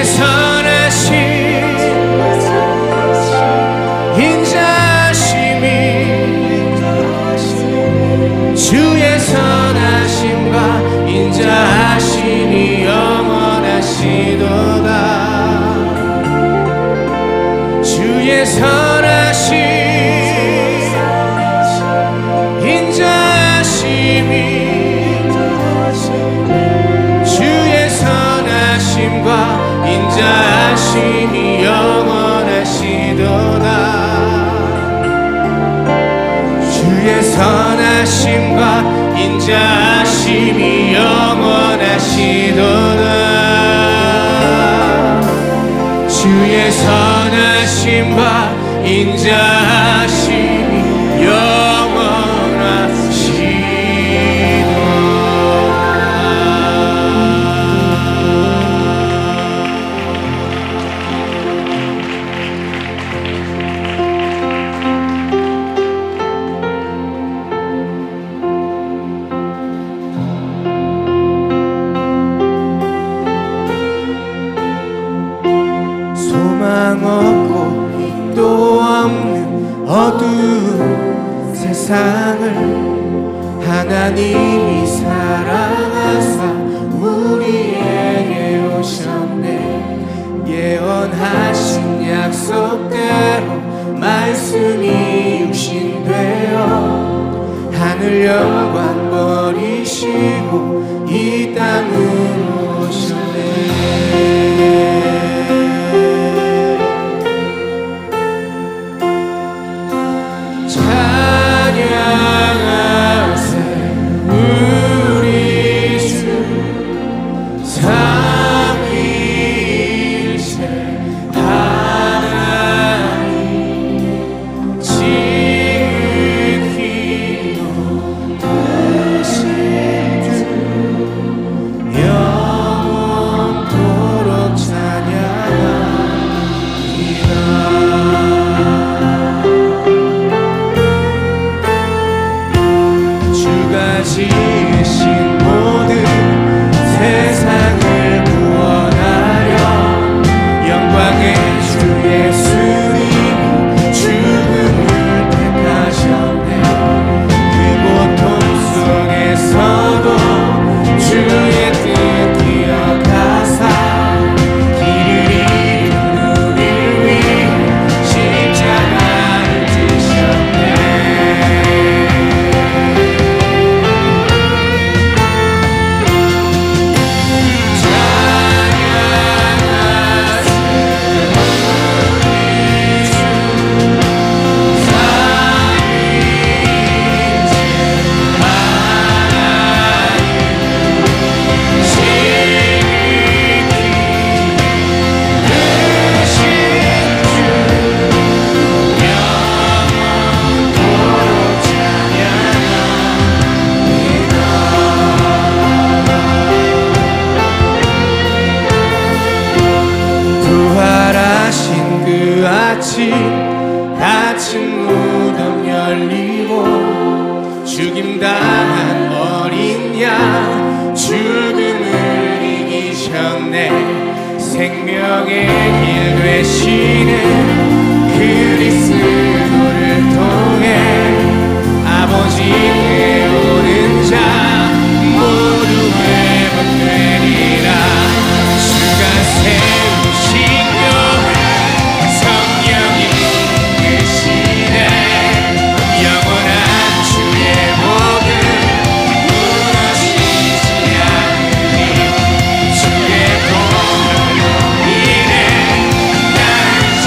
선하심 인자하심이 주의 선하심과 인자하심이 영원하시도다. 주의 선하심 인자하심이 주의 선하심과 인자하심이 영원하시도다. 주의 선하심과 인자하심이 영원하시도다. 주의 선하심과 인자하심이 소망 없고 빛도 없는 어두운 세상을 하나님이 사랑하사 우리에게 오셨네. 예언하신 약속대로 말씀이 육신되어 하늘 영광 버리시고 이 땅으로 오셨네. 지으신 모든 세상을 구원하려 영광의 주 예수님이 죽음을 택하셨네. 그 고통 속에서도 주의 뜻 기억하사 길을 잃은 우리를 위해 십자가를 지셨네. 부활하신 그 아침 닫힌 무덤 열리고 죽임당한 어린 양 죽음을 이기셨네. 생명의 길 되시는 그리스도를 통해 아버지께 오는 자 모두 회복되리라. 주가 세우신 교회 성령이 이끄시네. 영원한 주의 복음 무너지지 않으니 주의 공로로 인해 나를 잘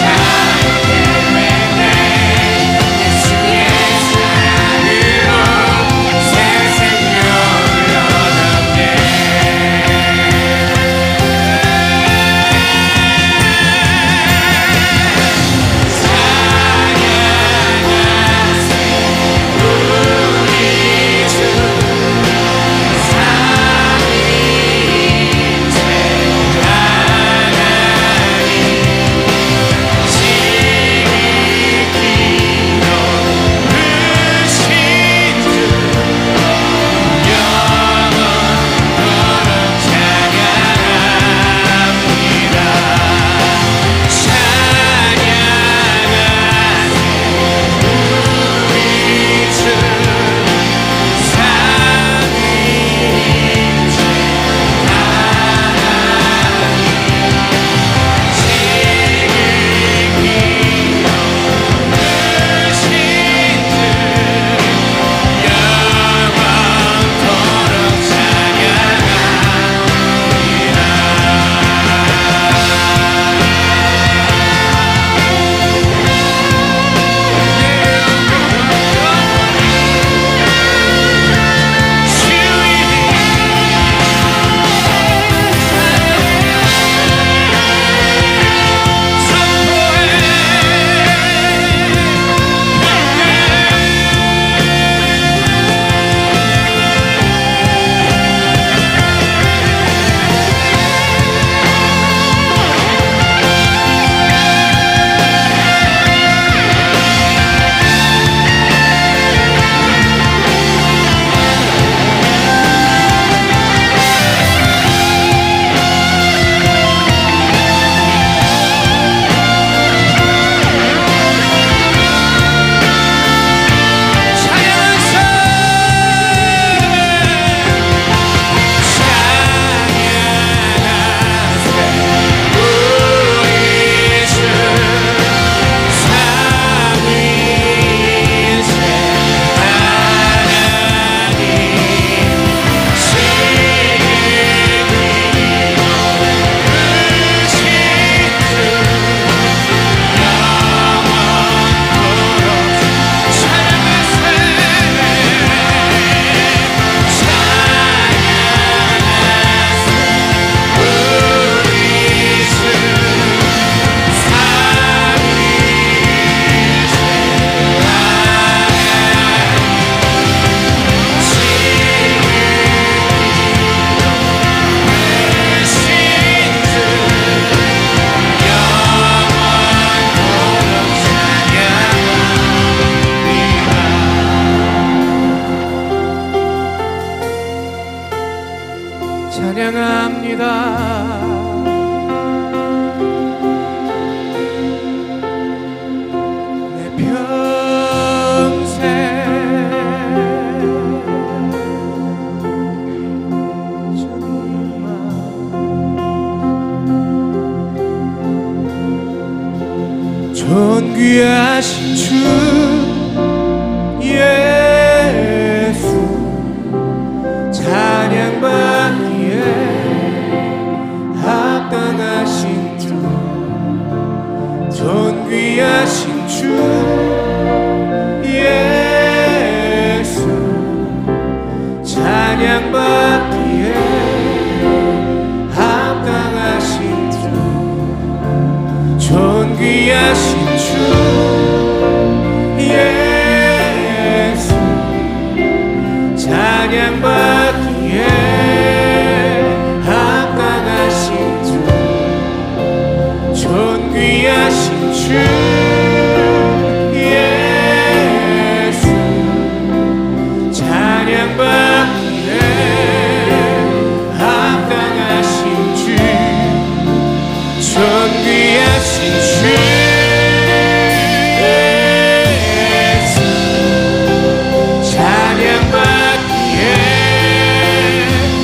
존귀하신 주 예수 찬양받기에 합당하신 주 존귀하신 주 예수 찬양받기에 합당하신 주 존귀하신 주 예수 찬양받기에 합당하신 주 존귀하신 주 예수 찬양받기에 합당하신 주 존귀하신 주 예수 찬양받기에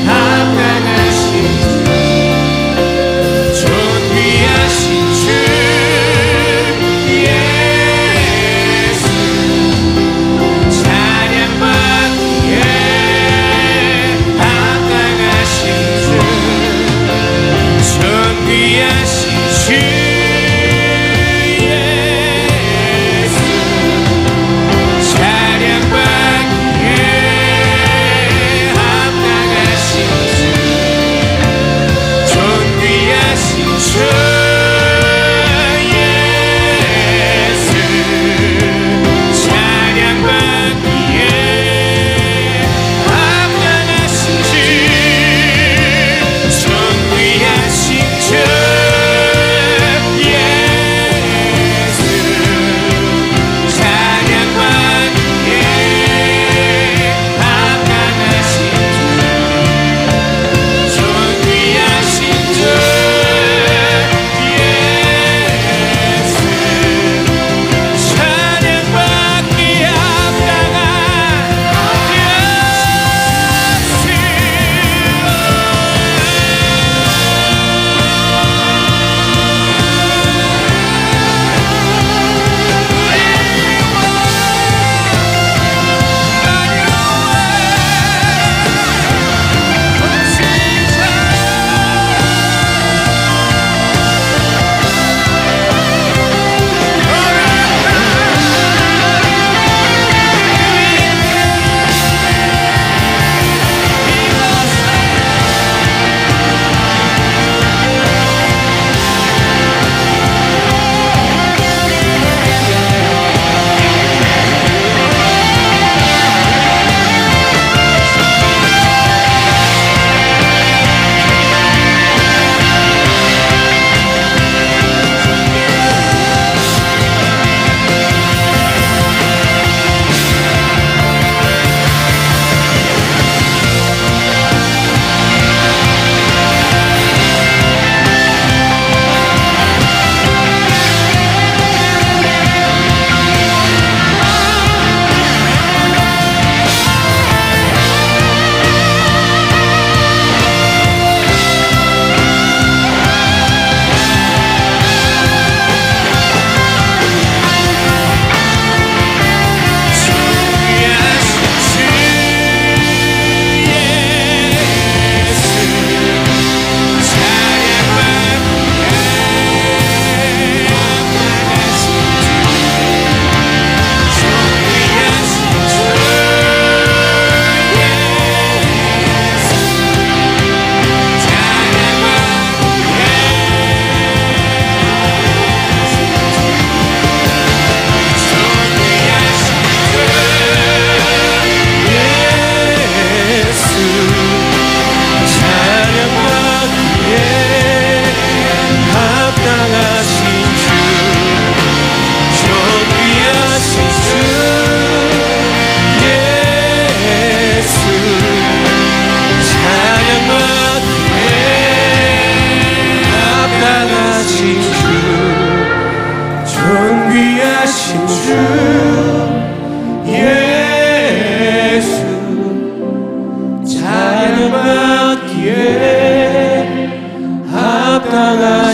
합당하신 주 존귀하신 주 예수 찬양받기에 합당하신 주 존귀하신 주 예수 찬양받기에 합당하신 주 존귀하신 주 예수 찬양받기에 합당하신 주 존귀하신 주 예수 찬양받기에 합당하신 주 존귀하신 주 예수 찬양받기에 합당한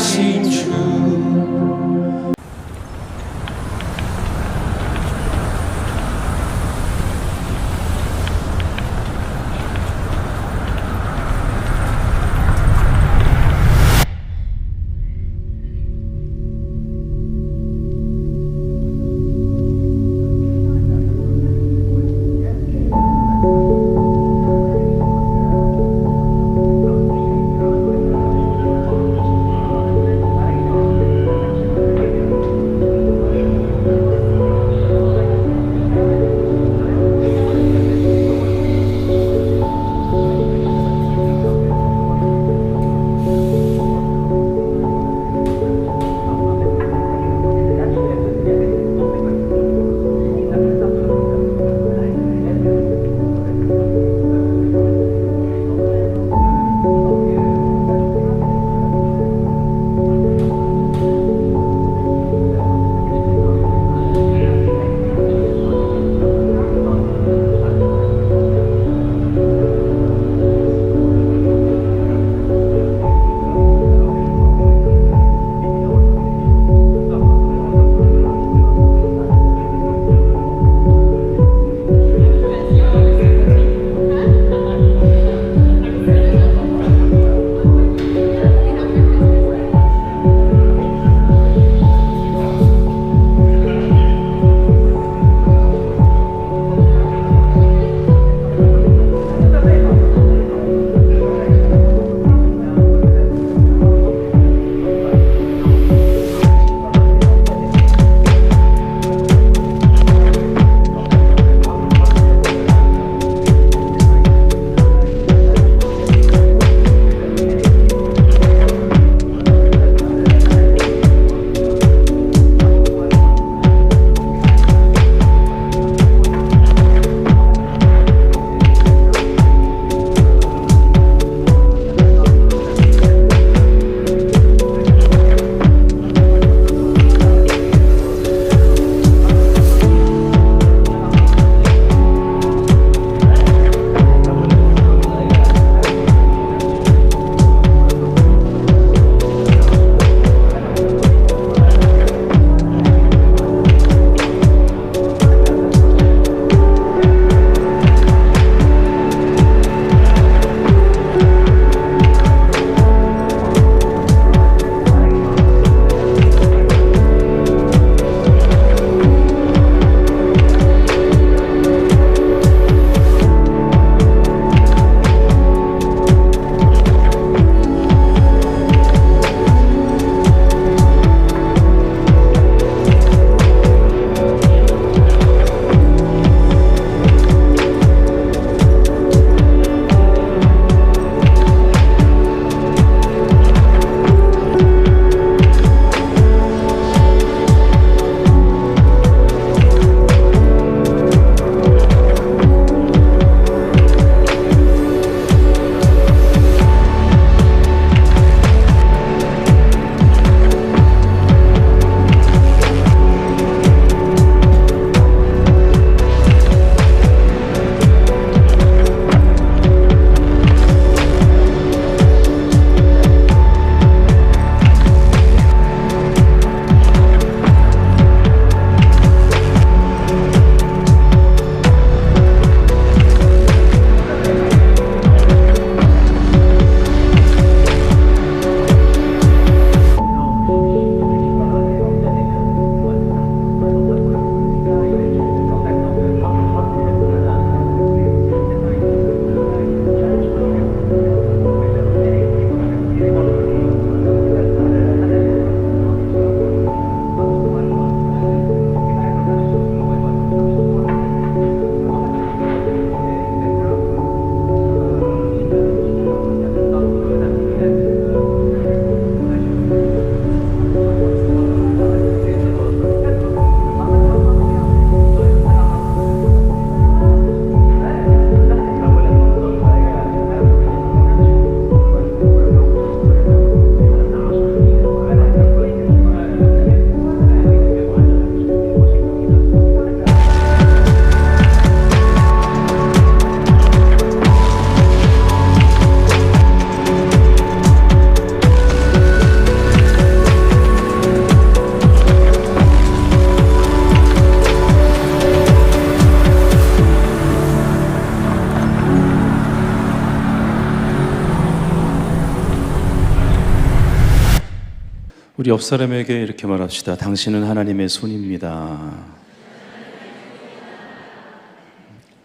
우리 옆 사람에게 이렇게 말합시다. 당신은 하나님의 손입니다.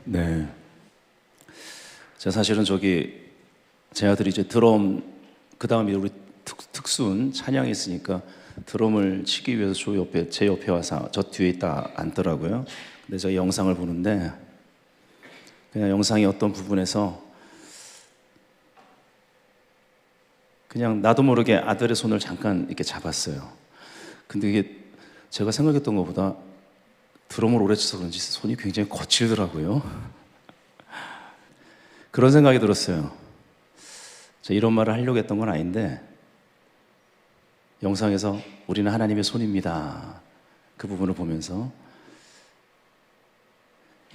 네. 제가 사실은 제 아들이 이제 드럼, 그 다음에 우리 특수은 찬양이 있으니까 드럼을 치기 위해서 제 옆에 와서 저 뒤에 있다 앉더라고요. 근데 제가 영상을 보는데 그냥 영상의 어떤 부분에서 그냥 나도 모르게 아들의 손을 잠깐 이렇게 잡았어요. 근데 이게 제가 생각했던 것보다 드럼을 오래 쳐서 그런지 손이 굉장히 거칠더라고요. 그런 생각이 들었어요. 제가 이런 말을 하려고 했던 건 아닌데 영상에서 우리는 하나님의 손입니다. 그 부분을 보면서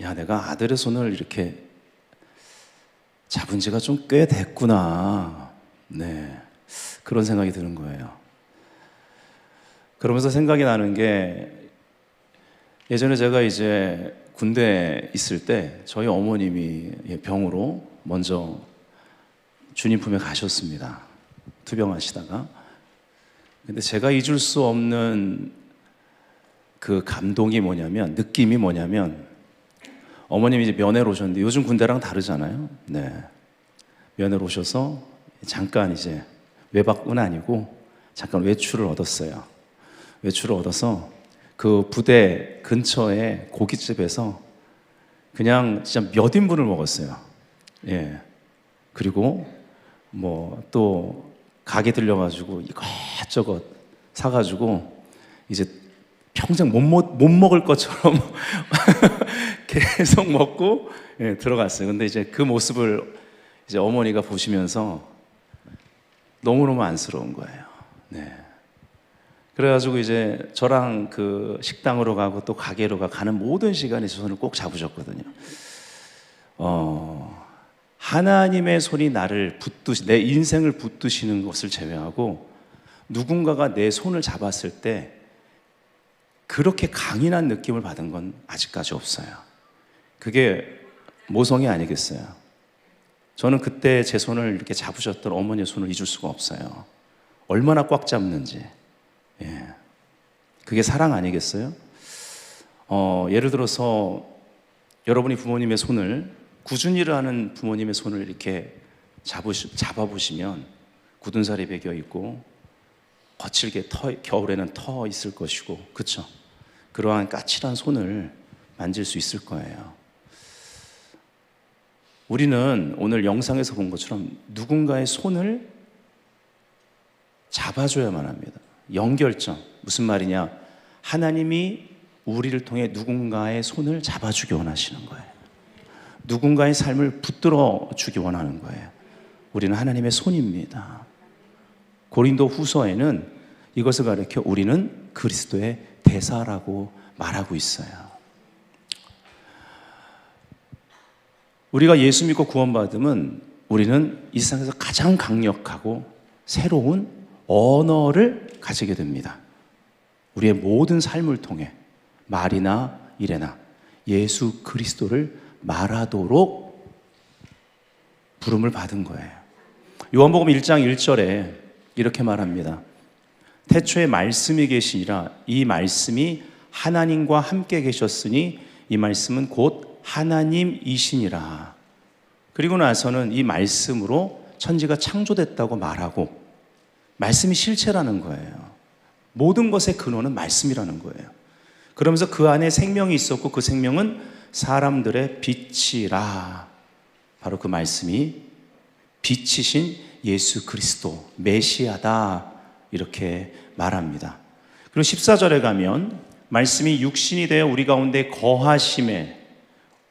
야, 내가 아들의 손을 이렇게 잡은 지가 좀 꽤 됐구나. 네. 그런 생각이 드는 거예요. 그러면서 생각이 나는 게 예전에 제가 이제 군대에 있을 때 저희 어머님이 병으로 먼저 주님 품에 가셨습니다. 투병하시다가. 근데 제가 잊을 수 없는 그 감동이 뭐냐면, 느낌이 뭐냐면, 어머님이 이제 면회로 오셨는데 요즘 군대랑 다르잖아요. 네. 면회로 오셔서 잠깐 이제 외박은 아니고 잠깐 외출을 얻었어요. 외출을 얻어서 그 부대 근처에 고깃집에서 그냥 진짜 몇 인분을 먹었어요. 예. 그리고 뭐 또 가게 들려가지고 이것저것 사가지고 이제 평생 못 먹을 것처럼 계속 먹고 들어갔어요. 근데 이제 그 모습을 이제 어머니가 보시면서 너무너무 안쓰러운 거예요. 네. 그래가지고 이제 저랑 그 식당으로 가고 또 가게로 가는 모든 시간에 제 손을 꼭 잡으셨거든요. 하나님의 손이 나를 내 인생을 붙드시는 것을 제외하고 누군가가 내 손을 잡았을 때 그렇게 강인한 느낌을 받은 건 아직까지 없어요. 그게 모성이 아니겠어요. 저는 그때 제 손을 이렇게 잡으셨던 어머니의 손을 잊을 수가 없어요. 얼마나 꽉 잡는지. 예. 그게 사랑 아니겠어요? 예를 들어서 여러분이 부모님의 손을, 꾸준히 일하는 부모님의 손을 이렇게 잡아보시면 굳은 살이 배겨 있고 거칠게 겨울에는 터 있을 것이고, 그렇죠? 그러한 까칠한 손을 만질 수 있을 거예요. 우리는 오늘 영상에서 본 것처럼 누군가의 손을 잡아줘야만 합니다. 연결점. 무슨 말이냐? 하나님이 우리를 통해 누군가의 손을 잡아주기 원하시는 거예요. 누군가의 삶을 붙들어 주기 원하는 거예요. 우리는 하나님의 손입니다. 고린도 후서에는 이것을 가리켜 우리는 그리스도의 대사라고 말하고 있어요. 우리가 예수 믿고 구원받으면 우리는 이 세상에서 가장 강력하고 새로운 언어를 가지게 됩니다. 우리의 모든 삶을 통해 말이나 일에나 예수 그리스도를 말하도록 부름을 받은 거예요. 요한복음 1장 1절에 이렇게 말합니다. 태초에 말씀이 계시니라. 이 말씀이 하나님과 함께 계셨으니 이 말씀은 곧 하나님이시니라. 그리고 나서는 이 말씀으로 천지가 창조됐다고 말하고, 말씀이 실체라는 거예요. 모든 것의 근원은 말씀이라는 거예요. 그러면서 그 안에 생명이 있었고 그 생명은 사람들의 빛이라. 바로 그 말씀이 빛이신 예수 그리스도 메시아다, 이렇게 말합니다. 그리고 14절에 가면 말씀이 육신이 되어 우리 가운데 거하심에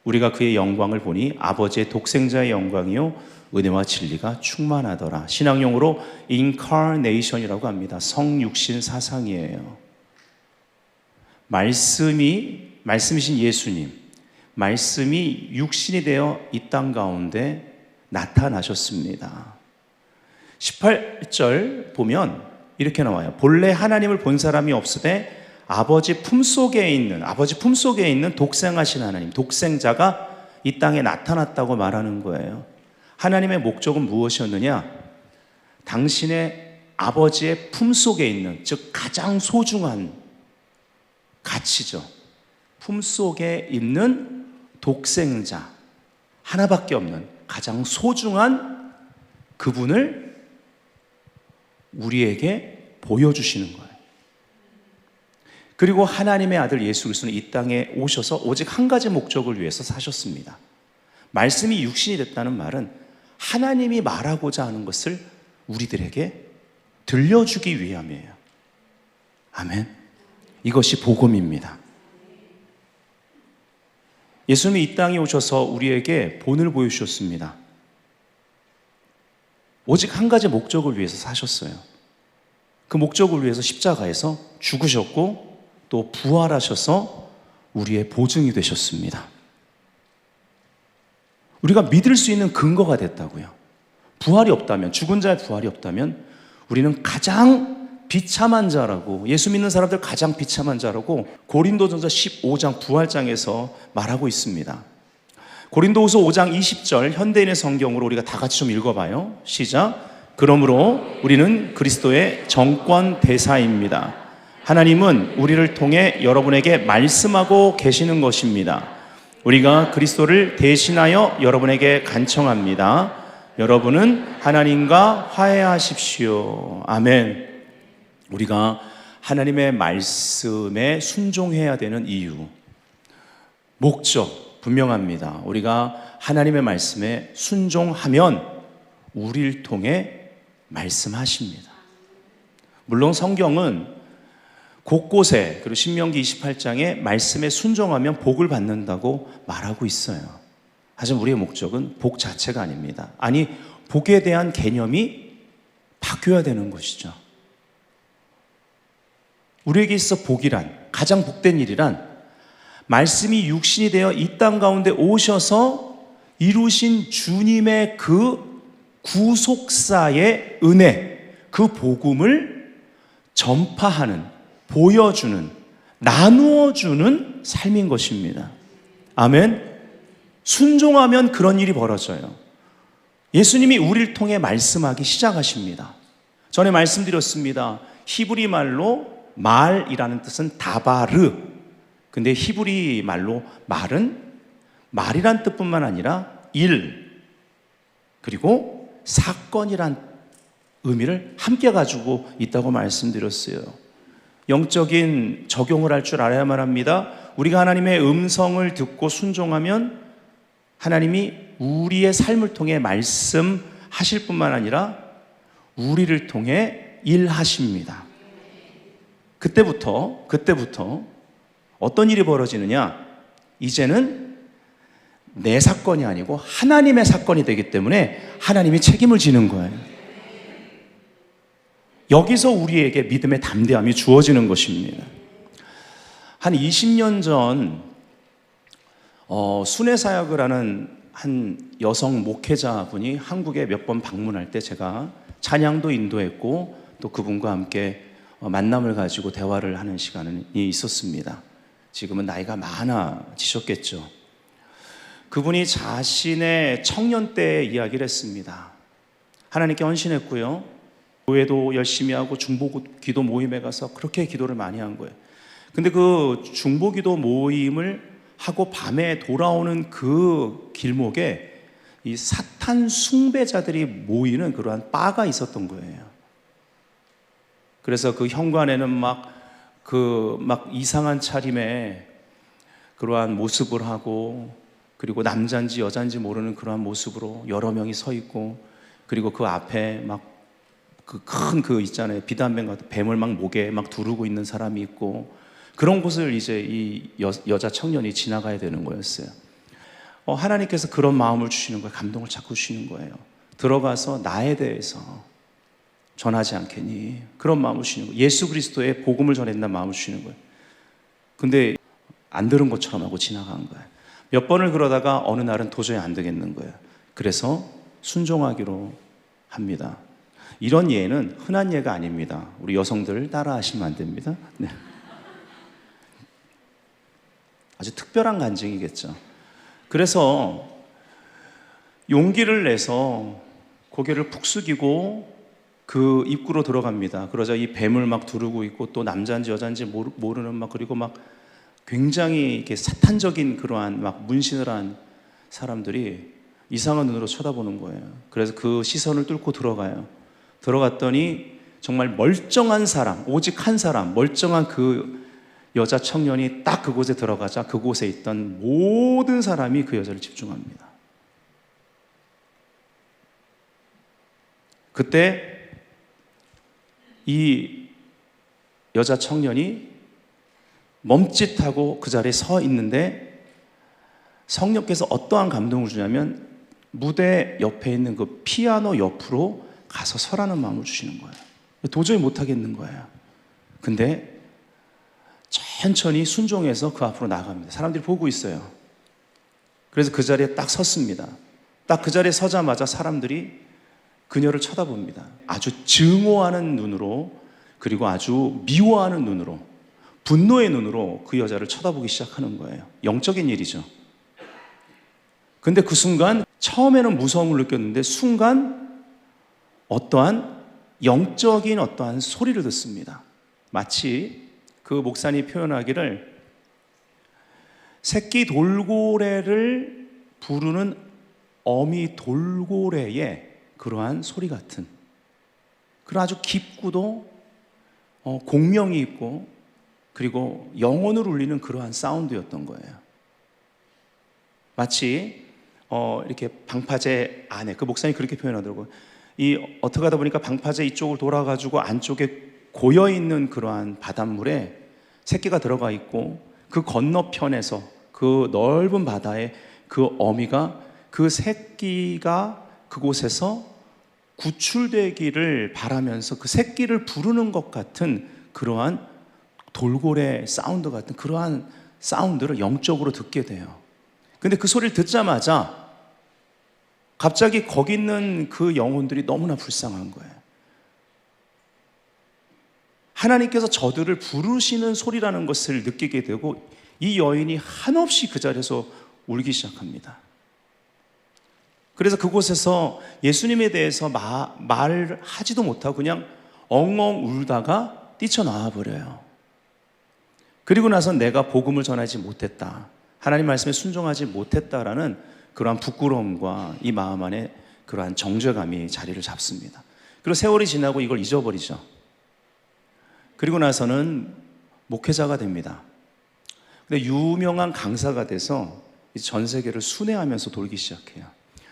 우리가 그의 영광을 보니 아버지의 독생자의 영광이요 은혜와 진리가 충만하더라. 신앙용어로 incarnation이라고 합니다. 성육신 사상이에요. 말씀이신 예수님, 말씀이 육신이 되어 이 땅 가운데 나타나셨습니다. 18절 보면 이렇게 나와요. 본래 하나님을 본 사람이 없으되 아버지 품속에 있는 독생하신 하나님, 독생자가 이 땅에 나타났다고 말하는 거예요. 하나님의 목적은 무엇이었느냐? 당신의 아버지의 품속에 있는, 즉 가장 소중한 가치죠. 품속에 있는 독생자, 하나밖에 없는 가장 소중한 그분을 우리에게 보여주시는 거예요. 그리고 하나님의 아들 예수 그리스도는 이 땅에 오셔서 오직 한 가지 목적을 위해서 사셨습니다. 말씀이 육신이 됐다는 말은 하나님이 말하고자 하는 것을 우리들에게 들려주기 위함이에요. 아멘. 이것이 복음입니다. 예수님이 이 땅에 오셔서 우리에게 본을 보여주셨습니다. 오직 한 가지 목적을 위해서 사셨어요. 그 목적을 위해서 십자가에서 죽으셨고 또 부활하셔서 우리의 보증이 되셨습니다. 우리가 믿을 수 있는 근거가 됐다고요. 부활이 없다면, 죽은 자의 부활이 없다면 우리는 가장 비참한 자라고, 예수 믿는 사람들 가장 비참한 자라고 고린도전서 15장 부활장에서 말하고 있습니다. 고린도후서 5장 20절 현대인의 성경으로 우리가 다 같이 좀 읽어봐요. 시작. 그러므로 우리는 그리스도의 정권 대사입니다. 하나님은 우리를 통해 여러분에게 말씀하고 계시는 것입니다. 우리가 그리스도를 대신하여 여러분에게 간청합니다. 여러분은 하나님과 화해하십시오. 아멘. 우리가 하나님의 말씀에 순종해야 되는 이유, 목적 분명합니다. 우리가 하나님의 말씀에 순종하면 우리를 통해 말씀하십니다. 물론 성경은 곳곳에, 그리고 신명기 28장에 말씀에 순종하면 복을 받는다고 말하고 있어요. 하지만 우리의 목적은 복 자체가 아닙니다. 아니, 복에 대한 개념이 바뀌어야 되는 것이죠. 우리에게 있어 복이란, 가장 복된 일이란 말씀이 육신이 되어 이 땅 가운데 오셔서 이루신 주님의 그 구속사의 은혜, 그 복음을 전파하는, 보여주는, 나누어주는 삶인 것입니다. 아멘. 순종하면 그런 일이 벌어져요. 예수님이 우리를 통해 말씀하기 시작하십니다. 전에 말씀드렸습니다. 히브리 말로 말이라는 뜻은 다바르. 근데 히브리 말로 말은 말이란 뜻뿐만 아니라 일, 그리고 사건이란 의미를 함께 가지고 있다고 말씀드렸어요. 영적인 적용을 할 줄 알아야만 합니다. 우리가 하나님의 음성을 듣고 순종하면 하나님이 우리의 삶을 통해 말씀하실 뿐만 아니라 우리를 통해 일하십니다. 그때부터 어떤 일이 벌어지느냐? 이제는 내 사건이 아니고 하나님의 사건이 되기 때문에 하나님이 책임을 지는 거예요. 여기서 우리에게 믿음의 담대함이 주어지는 것입니다. 한 20년 전 순회사역을 하는 한 여성 목회자분이 한국에 몇 번 방문할 때 제가 찬양도 인도했고 또 그분과 함께 만남을 가지고 대화를 하는 시간이 있었습니다. 지금은 나이가 많아지셨겠죠. 그분이 자신의 청년 때의 이야기를 했습니다. 하나님께 헌신했고요. 교회도 열심히 하고 중보기도 모임에 가서 그렇게 기도를 많이 한 거예요. 근데 그 중보기도 모임을 하고 밤에 돌아오는 그 길목에 이 사탄 숭배자들이 모이는 그러한 바가 있었던 거예요. 그래서 그 현관에는 막 이상한 차림에 그러한 모습을 하고, 그리고 남자인지 여자인지 모르는 그러한 모습으로 여러 명이 서 있고, 그리고 그 앞에 막 그 큰 그 있잖아요. 비단뱀 같은 뱀을 막 목에 막 두르고 있는 사람이 있고, 그런 곳을 이제 이 여자 청년이 지나가야 되는 거였어요. 하나님께서 그런 마음을 주시는 거예요. 감동을 자꾸 주시는 거예요. 들어가서 나에 대해서 전하지 않겠니? 그런 마음을 주시는 거예요. 예수 그리스도의 복음을 전한다는 마음을 주시는 거예요. 근데 안 들은 것처럼 하고 지나간 거예요. 몇 번을 그러다가 어느 날은 도저히 안 되겠는 거예요. 그래서 순종하기로 합니다. 이런 예는 흔한 예가 아닙니다. 우리 여성들 따라 하시면 안 됩니다. 네. 아주 특별한 간증이겠죠. 그래서 용기를 내서 고개를 푹 숙이고 그 입구로 들어갑니다. 그러자 이 뱀을 막 두르고 있고 또 남자인지 여자인지 모르는 막 그리고 막 굉장히 이렇게 사탄적인 그러한 막 문신을 한 사람들이 이상한 눈으로 쳐다보는 거예요. 그래서 그 시선을 뚫고 들어가요. 들어갔더니 정말 멀쩡한 사람, 오직 한 사람, 멀쩡한 그 여자 청년이 딱 그곳에 들어가자 그곳에 있던 모든 사람이 그 여자를 집중합니다. 그때 이 여자 청년이 멈칫하고 그 자리에 서 있는데 성령께서 어떠한 감동을 주냐면 무대 옆에 있는 그 피아노 옆으로 가서 서라는 마음을 주시는 거예요. 도저히 못하겠는 거예요. 근데 천천히 순종해서 그 앞으로 나갑니다. 사람들이 보고 있어요. 그래서 그 자리에 딱 섰습니다. 딱 그 자리에 서자마자 사람들이 그녀를 쳐다봅니다. 아주 증오하는 눈으로, 그리고 아주 미워하는 눈으로, 분노의 눈으로 그 여자를 쳐다보기 시작하는 거예요. 영적인 일이죠. 근데 그 순간 처음에는 무서움을 느꼈는데 순간 어떠한 영적인 어떠한 소리를 듣습니다. 마치 그 목사님이 표현하기를 새끼 돌고래를 부르는 어미 돌고래의 그러한 소리 같은 그런 아주 깊고도 공명이 있고 그리고 영혼을 울리는 그러한 사운드였던 거예요. 마치 이렇게 방파제 안에 그 목사님이 그렇게 표현하더라고요. 어떻게 하다 보니까 방파제 이쪽을 돌아가지고 안쪽에 고여있는 그러한 바닷물에 새끼가 들어가 있고 그 건너편에서 그 넓은 바다에 그 어미가 그 새끼가 그곳에서 구출되기를 바라면서 그 새끼를 부르는 것 같은 그러한 돌고래 사운드 같은 그러한 사운드를 영적으로 듣게 돼요. 근데 그 소리를 듣자마자 갑자기 거기 있는 그 영혼들이 너무나 불쌍한 거예요. 하나님께서 저들을 부르시는 소리라는 것을 느끼게 되고 이 여인이 한없이 그 자리에서 울기 시작합니다. 그래서 그곳에서 예수님에 대해서 말하지도 못하고 그냥 엉엉 울다가 뛰쳐나와 버려요. 그리고 나서 내가 복음을 전하지 못했다, 하나님 말씀에 순종하지 못했다라는 그러한 부끄러움과 이 마음 안에 그러한 정죄감이 자리를 잡습니다. 그리고 세월이 지나고 이걸 잊어버리죠. 그리고 나서는 목회자가 됩니다. 근데 유명한 강사가 돼서 전 세계를 순회하면서 돌기 시작해요.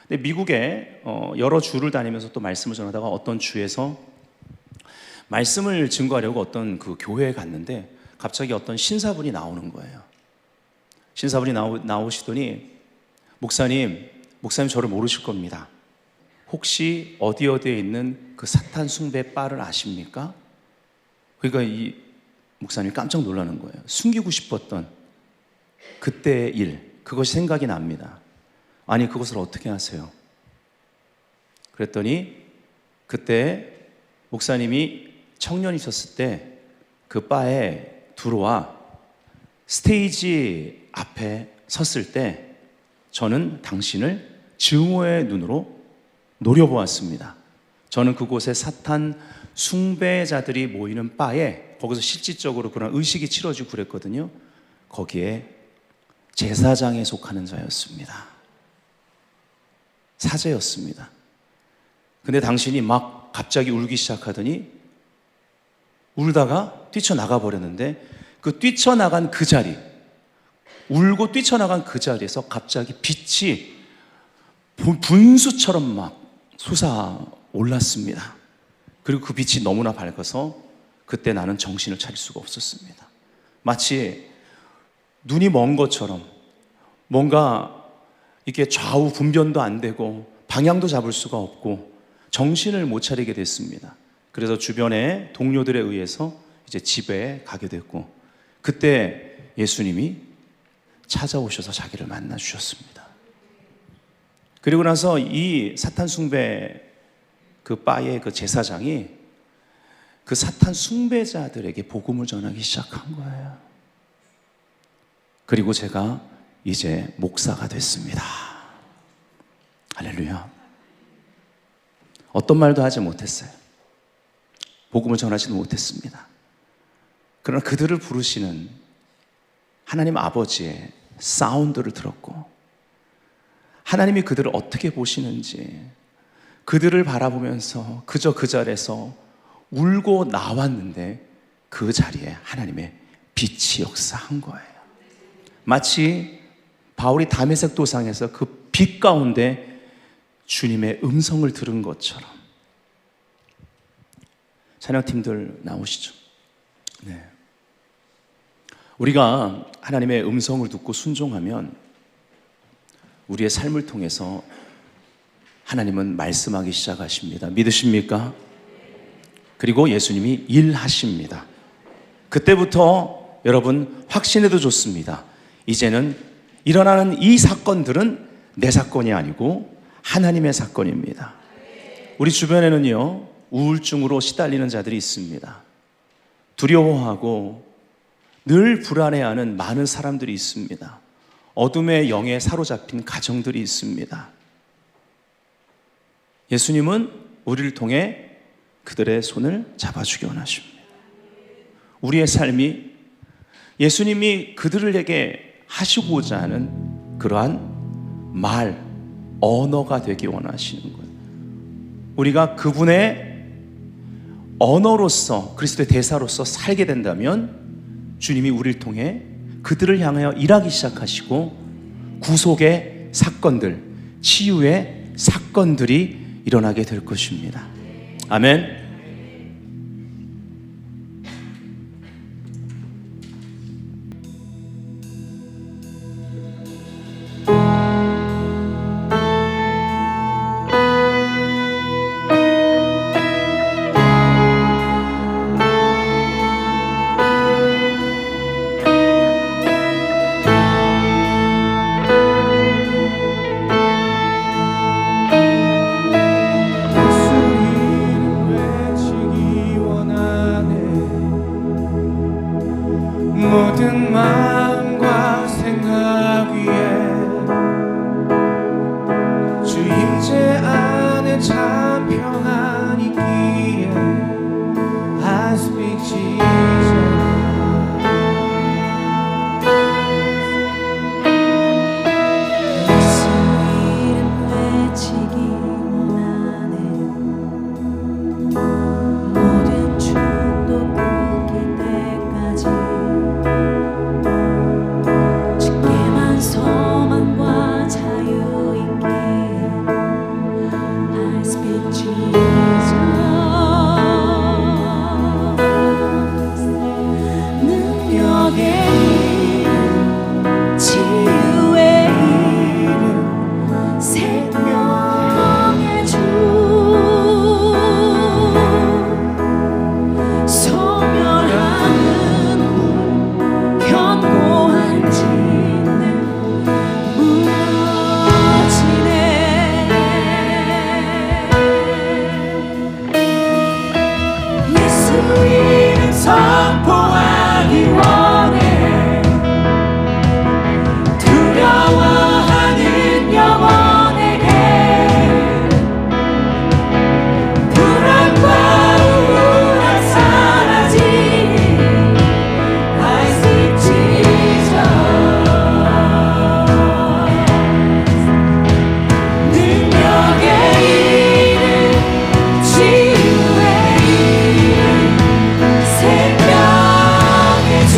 근데 미국에 여러 주를 다니면서 또 말씀을 전하다가 어떤 주에서 말씀을 증거하려고 어떤 그 교회에 갔는데 갑자기 어떤 신사분이 나오는 거예요. 신사분이 나오시더니 목사님 저를 모르실 겁니다. 혹시 어디에 있는 그 사탄 숭배 바를 아십니까? 그러니까 이 목사님이 깜짝 놀라는 거예요. 숨기고 싶었던 그때의 일, 그것이 생각이 납니다. 아니, 그것을 어떻게 아세요? 그랬더니 그때 목사님이 청년이셨을 때 그 바에 들어와 스테이지 앞에 섰을 때 저는 당신을 증오의 눈으로 노려보았습니다. 저는 그곳에 사탄 숭배자들이 모이는 바에 거기서 실질적으로 그런 의식이 치러지고 그랬거든요. 거기에 제사장에 속하는 자였습니다. 사제였습니다. 근데 당신이 막 갑자기 울기 시작하더니 울다가 뛰쳐나가 버렸는데 그 뛰쳐나간 그 자리, 울고 뛰쳐나간 그 자리에서 갑자기 빛이 분수처럼 막 솟아올랐습니다. 그리고 그 빛이 너무나 밝아서 그때 나는 정신을 차릴 수가 없었습니다. 마치 눈이 먼 것처럼 뭔가 이렇게 좌우 분변도 안 되고 방향도 잡을 수가 없고 정신을 못 차리게 됐습니다. 그래서 주변의 동료들에 의해서 이제 집에 가게 됐고 그때 예수님이 찾아오셔서 자기를 만나 주셨습니다. 그리고 나서 이 사탄 숭배 그 바의 그 제사장이 그 사탄 숭배자들에게 복음을 전하기 시작한 거예요. 그리고 제가 이제 목사가 됐습니다. 할렐루야. 어떤 말도 하지 못했어요. 복음을 전하지도 못했습니다. 그러나 그들을 부르시는 하나님 아버지의 사운드를 들었고, 하나님이 그들을 어떻게 보시는지 그들을 바라보면서 그저 그 자리에서 울고 나왔는데, 그 자리에 하나님의 빛이 역사한 거예요. 마치 바울이 다메섹 도상에서 그 빛 가운데 주님의 음성을 들은 것처럼. 찬양팀들 나오시죠. 네. 우리가 하나님의 음성을 듣고 순종하면 우리의 삶을 통해서 하나님은 말씀하기 시작하십니다. 믿으십니까? 그리고 예수님이 일하십니다. 그때부터 여러분 확신해도 좋습니다. 이제는 일어나는 이 사건들은 내 사건이 아니고 하나님의 사건입니다. 우리 주변에는요, 우울증으로 시달리는 자들이 있습니다. 두려워하고 늘 불안해하는 많은 사람들이 있습니다. 어둠의 영에 사로잡힌 가정들이 있습니다. 예수님은 우리를 통해 그들의 손을 잡아주기 원하십니다. 우리의 삶이 예수님이 그들에게 하시고자 하는 그러한 언어가 되기 원하시는 거예요. 우리가 그분의 언어로서, 그리스도의 대사로서 살게 된다면 주님이 우리를 통해 그들을 향하여 일하기 시작하시고 구속의 사건들, 치유의 사건들이 일어나게 될 것입니다. 아멘. 모든 마음과 생각 위에 주 임재 안에 참 평안이 있기에 I speak Jesus. 예수 이름 외치기 원하네. 모든 축도 끊길 때까지 주께만 소망과 자유 있기에 I speak Jesus. 능력의 이름, 치유의 이름, 생명의 주, 소멸하는 물, 견고한 진들 무너지네. 예수 이름 선포하기 원해. 두려워하는 영혼에게 불안과 우울함 사라지니 I speak Jesus. 능력의 이름, 치유의 이름, 생명의 주,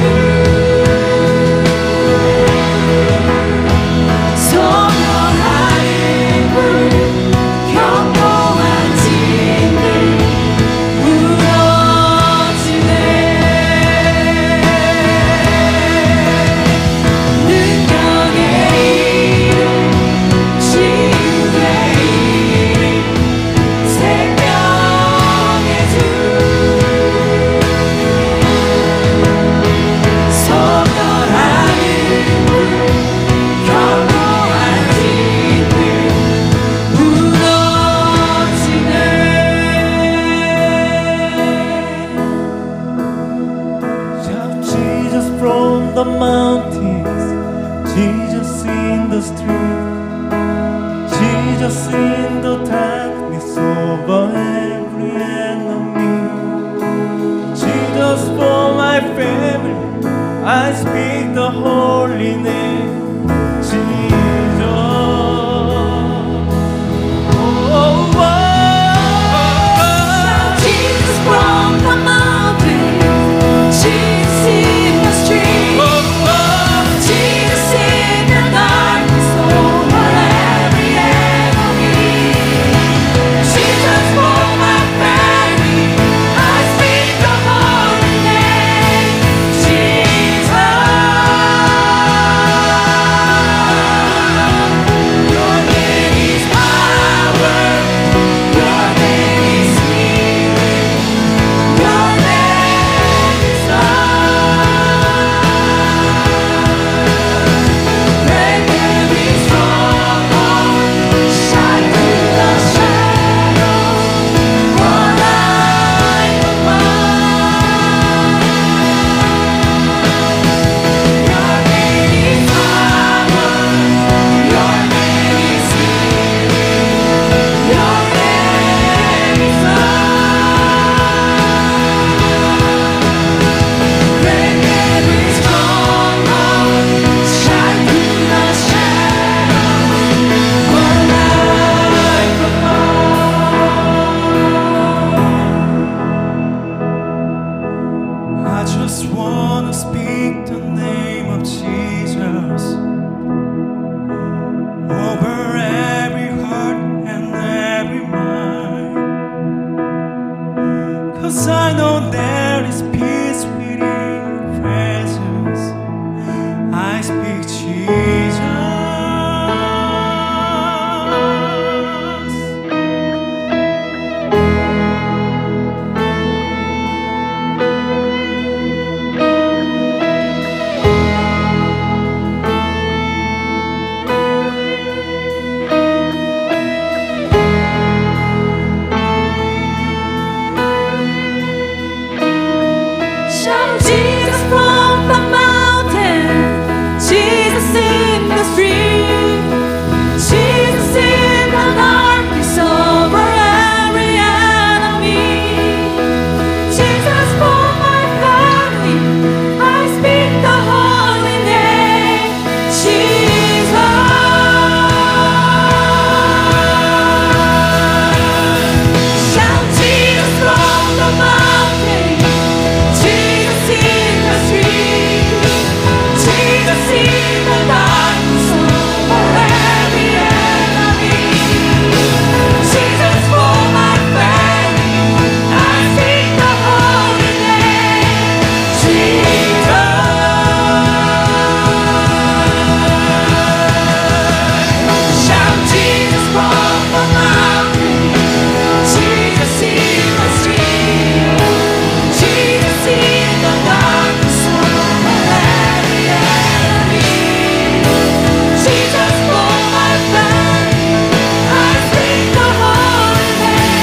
소멸하는 물, 견고한 진들 무너지네. 능력의 이름, 치유의 이름, 생명의 주, 소멸하는 물, 견고한 진들 무너지네. Shout Jesus from the mountains, Jesus in the street, Jesus in the darkness over every enemy. I speak the holy name, Jesus. Oh, oh. Jesus from the mountain, Jesus in the street, Jesus in the darkness over every enemy. Jesus for my family, I speak the holy name, Jesus. Your name is power, your name is healing, your name is love. Break every stronghold, shine through the shadows, one light above. Your name is power, your name is healing, your name is love. Break every stronghold, shine through the shadows, one light above. I just wanna speak the name of Jesus over every heart and every mind. 'Cause I know there is peace within your presence. I speak Jesus. Shout Jesus from the mountain, Jesus in the street, Jesus in the darkness over every enemy. Jesus for my family, I speak the holy name, Jesus. Shout Jesus from the mountain, Jesus in the street, Jesus in the darkness over every enemy. Jesus for my family, I speak the holy name, Jesus. Shout Jesus from the mountain, Jesus in the street, Jesus in the darkness over every enemy. Jesus for my family, I speak the holy name,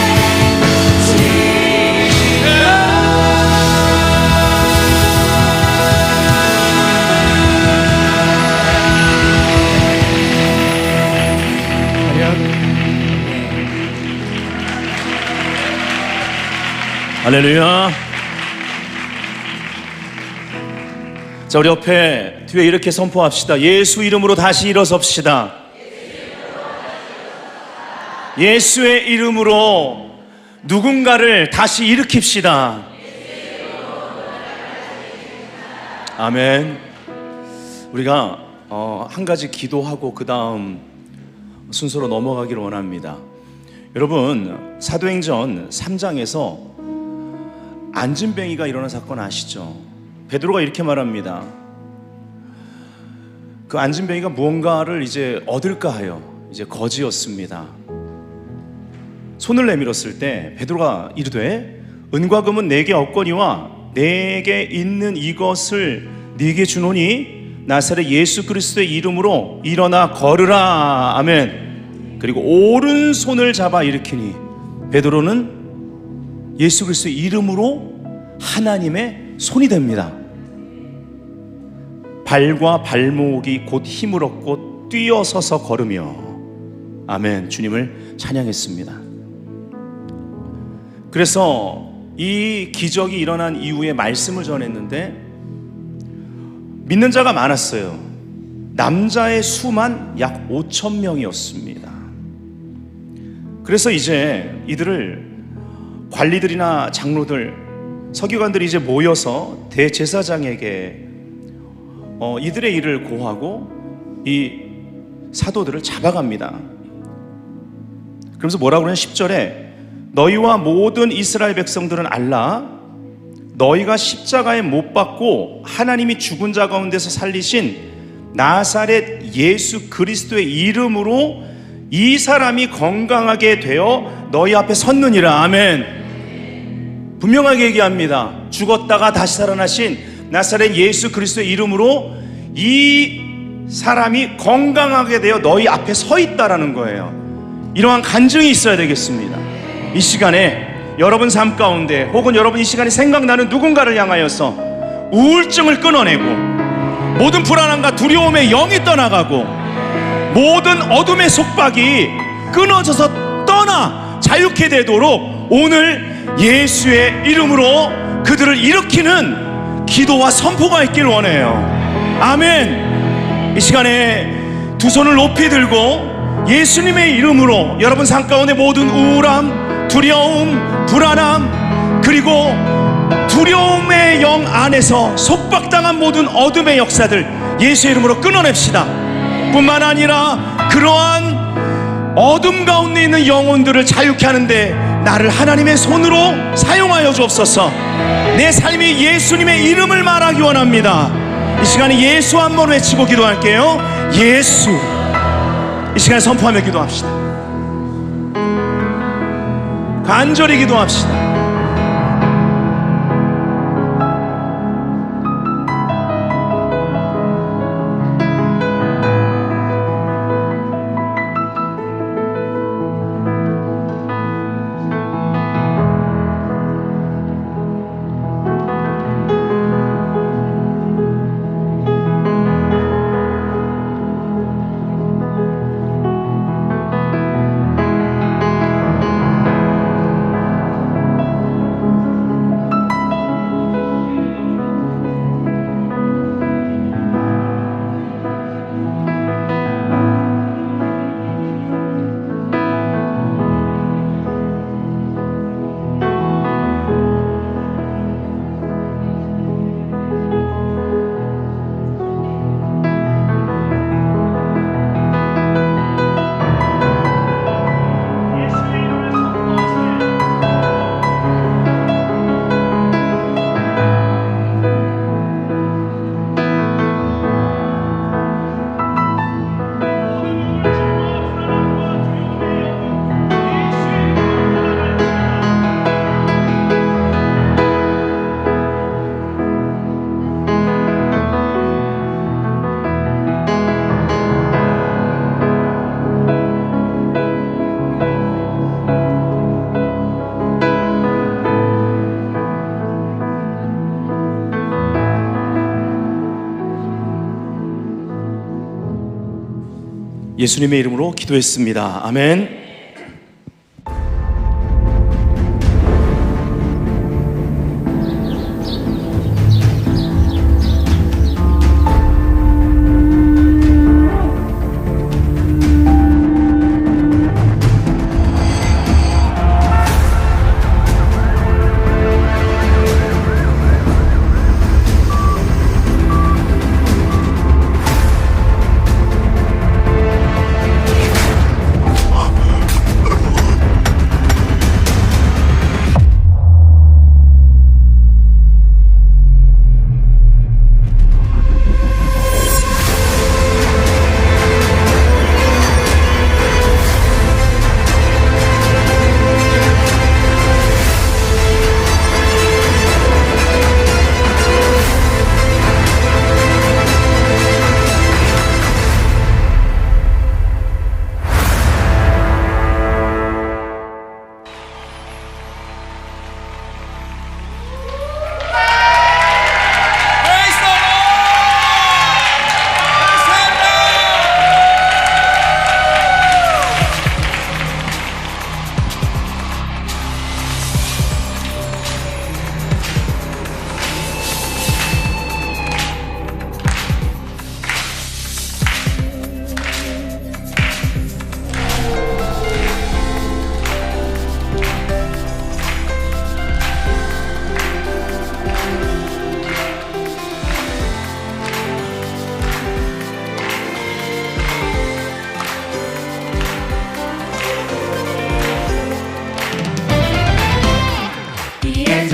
할렐루야. 자, 우리 옆에 뒤에 이렇게 선포합시다. 예수 이름으로 다시 일어섭시다. 예수의 이름으로 누군가를 다시 일으킵시다. 아멘. 우리가 한 가지 기도하고 그 다음 순서로 넘어가기를 원합니다. 여러분, 사도행전 3장에서 안진뱅이가 일어난 사건 아시죠? 베드로가 이렇게 말합니다. 그 안진뱅이가 무언가를 이제 얻을까 하여 이제 거지였습니다. 손을 내밀었을 때 베드로가 이르되 은과 금은 내게 없거니와 내게 있는 이것을 네게 주노니 나사렛 예수 그리스도의 이름으로 일어나 걸으라. 아멘. 그리고 오른손을 잡아 일으키니 베드로는 예수 그리스도의 이름으로 하나님의 손이 됩니다. 발과 발목이 곧 힘을 얻고 뛰어서서 걸으며 아멘. 주님을 찬양했습니다. 그래서 이 기적이 일어난 이후에 말씀을 전했는데 믿는 자가 많았어요. 남자의 수만 약 5천 명이었습니다. 그래서 이제 이들을 관리들이나 장로들, 서기관들이 이제 모여서 대제사장에게 이들의 일을 고하고 이 사도들을 잡아갑니다. 그러면서 뭐라고 그러냐면 10절에 너희와 모든 이스라엘 백성들은 알라, 너희가 십자가에 못 박고 하나님이 죽은 자 가운데서 살리신 나사렛 예수 그리스도의 이름으로 이 사람이 건강하게 되어 너희 앞에 섰느니라. 아멘. 분명하게 얘기합니다. 죽었다가 다시 살아나신 나사렛 예수 그리스도의 이름으로 이 사람이 건강하게 되어 너희 앞에 서 있다라는 거예요. 이러한 간증이 있어야 되겠습니다. 이 시간에 여러분 삶 가운데 혹은 여러분 이 시간에 생각나는 누군가를 향하여서 우울증을 끊어내고 모든 불안함과 두려움의 영이 떠나가고 모든 어둠의 속박이 끊어져서 떠나 자유케 되도록 오늘 예수의 이름으로 그들을 일으키는 기도와 선포가 있길 원해요. 아멘. 이 시간에 두 손을 높이 들고 예수님의 이름으로 여러분 삶 가운데 모든 우울함, 두려움, 불안함, 그리고 두려움의 영 안에서 속박당한 모든 어둠의 역사들 예수의 이름으로 끊어냅시다. 뿐만 아니라 그러한 어둠 가운데 있는 영혼들을 자유케 하는데 나를 하나님의 손으로 사용하여 주옵소서. 내 삶이 예수님의 이름을 말하기 원합니다. 이 시간에 예수 한번 외치고 기도할게요. 예수. 이 시간에 선포하며 기도합시다. 간절히 기도합시다. 예수님의 이름으로 기도했습니다. 아멘.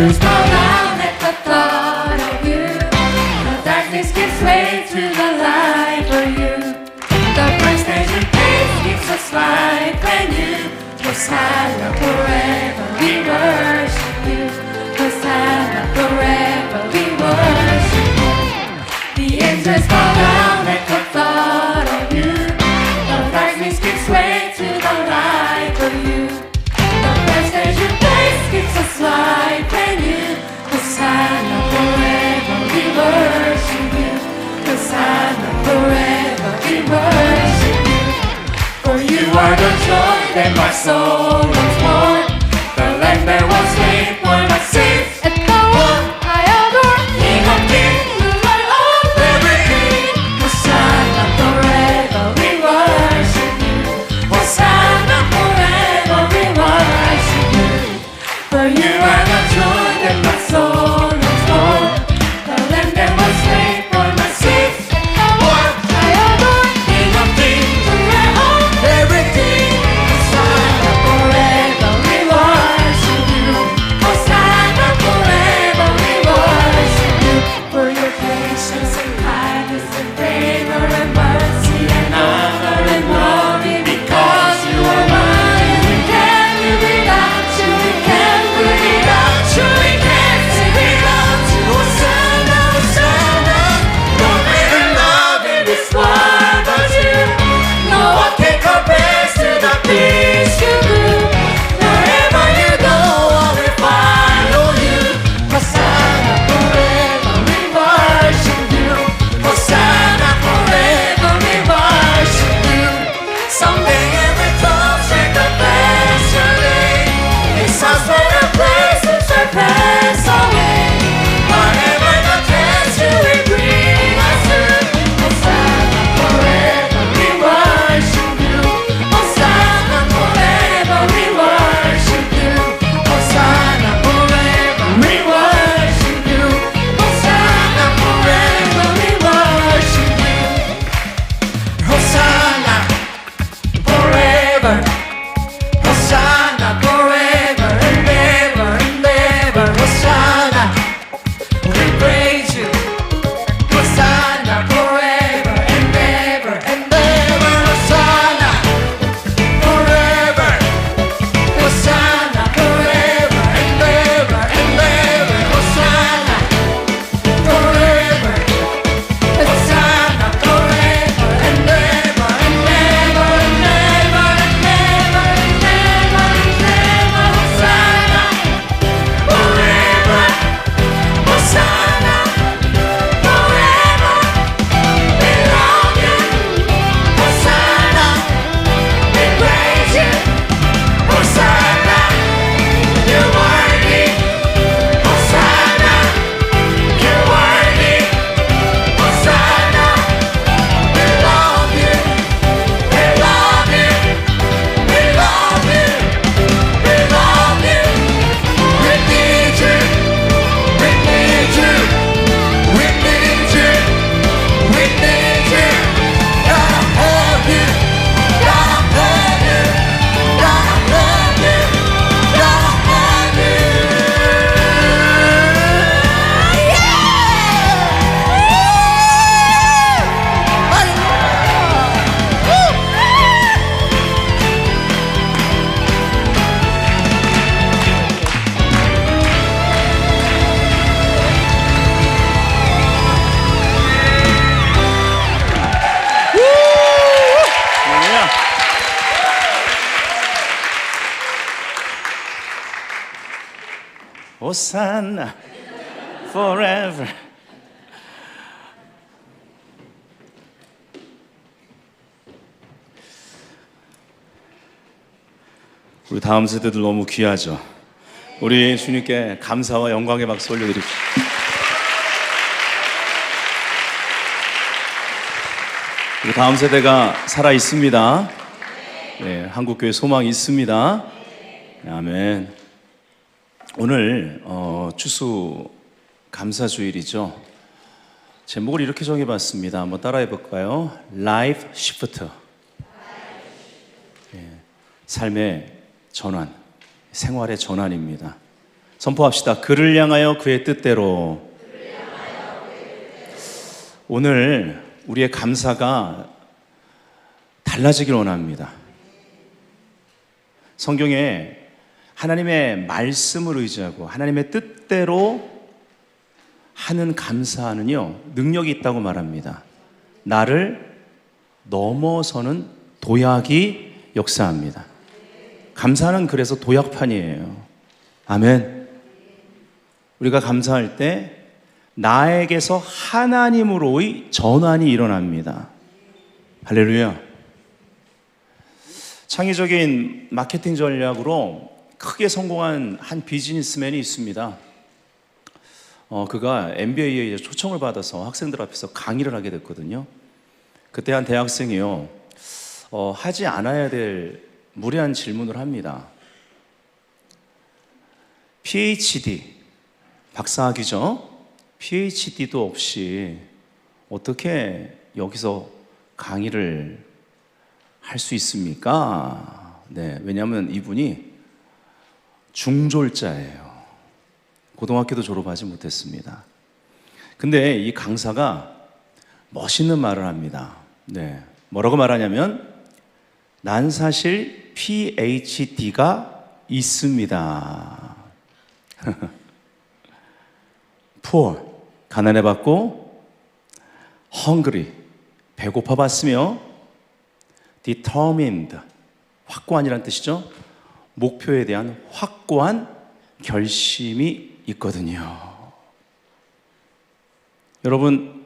angels fall down at the thought of you. The darkness gives way to the light for you. The frustration pace gives us life and you. Hosanna forever, we worship you. Hosanna forever, we worship you. The angels fall down at the thought of you. The darkness gives way to the light for you. The frustration pace gives us life and you. Hosanna forever, we worship you. Hosanna forever, we worship you. For you are the joy that my soul longs for. The lamb that was slain for my sins. And the one I adore, King of kings, the Lord of everything. Hosanna forever, we worship you. Hosanna forever, we worship you. For you are the joy that my soul longs for. The lamb that was slain for my sins. And the one I adore, King of kings, the Lord of everything. Hosanna forever, we worship you. Hosanna forever, we worship you. For your patience and kindness and favor and mercy and honor and glory. Because you are mine, we can't live without you. We can't live without you. We can't live without you. Hosanna, Hosanna. No greater love in this world but you. No one can compare to the peace you do. Wherever you go, I will follow you. Hosanna forever, we worship you. Hosanna forever, we worship you. Someday every tongue shall confess your name. This house better place which shall pass away. Whatever the test you will bring us to. Hosanna forever, we worship you. Hosanna forever, we worship you. Hosanna forever, we worship you. Hosanna forever, we worship you. Hosanna forever. Hosanna forever and ever and ever. Hosanna, we praise you. Hosanna forever and ever and ever. Hosanna forever. Hosanna forever and ever and ever. Hosanna forever. Hosanna forever and ever and ever and ever and ever and ever and ever. Hosanna forever. Hosanna forever. We love you. Hosanna, we praise you. Hosanna, you're worthy. Hosanna, you're worthy. Hosanna, we love you. We love you. We love you. We love you. We need you. We need you. We need you. We need you. Gotta have you. Gotta have you. Gotta have you. Gotta have you. Hosanna forever. 우리 다음 세대들 너무 귀하죠. 우리 주님께 감사와 영광의 박수 올려드립시다. 우리 다음 세대가 살아 있습니다. 네, 한국교회 소망이 있습니다. 네, 아멘. 오늘 추수 감사주일이죠. 제목을 이렇게 정해봤습니다. 한번 따라해 볼까요? Life Shift. 네, 삶의 전환, 생활의 전환입니다. 선포합시다. 그를 향하여 그의 뜻대로. 오늘 우리의 감사가 달라지길 원합니다. 성경에 하나님의 말씀을 의지하고 하나님의 뜻대로 하는 감사는요, 능력이 있다고 말합니다. 나를 넘어서는 도약이 역사합니다. 감사는 그래서 도약판이에요. 아멘. 우리가 감사할 때 나에게서 하나님으로의 전환이 일어납니다. 할렐루야. 창의적인 마케팅 전략으로 크게 성공한 한 비즈니스맨이 있습니다. 그가 MBA에 초청을 받아서 학생들 앞에서 강의를 하게 됐거든요. 그때 한 대학생이요, 하지 않아야 될 무례한 질문을 합니다. PhD, 박사학위죠? PhD도 없이 어떻게 여기서 강의를 할 수 있습니까? 네, 왜냐하면 이분이 중졸자예요. 고등학교도 졸업하지 못했습니다. 근데 이 강사가 멋있는 말을 합니다. 네, 뭐라고 말하냐면, 난 사실 PhD가 있습니다. Poor, 가난해봤고, hungry, 배고파봤으며, determined, 확고한이란 뜻이죠. 목표에 대한 확고한 결심이 있거든요. 여러분,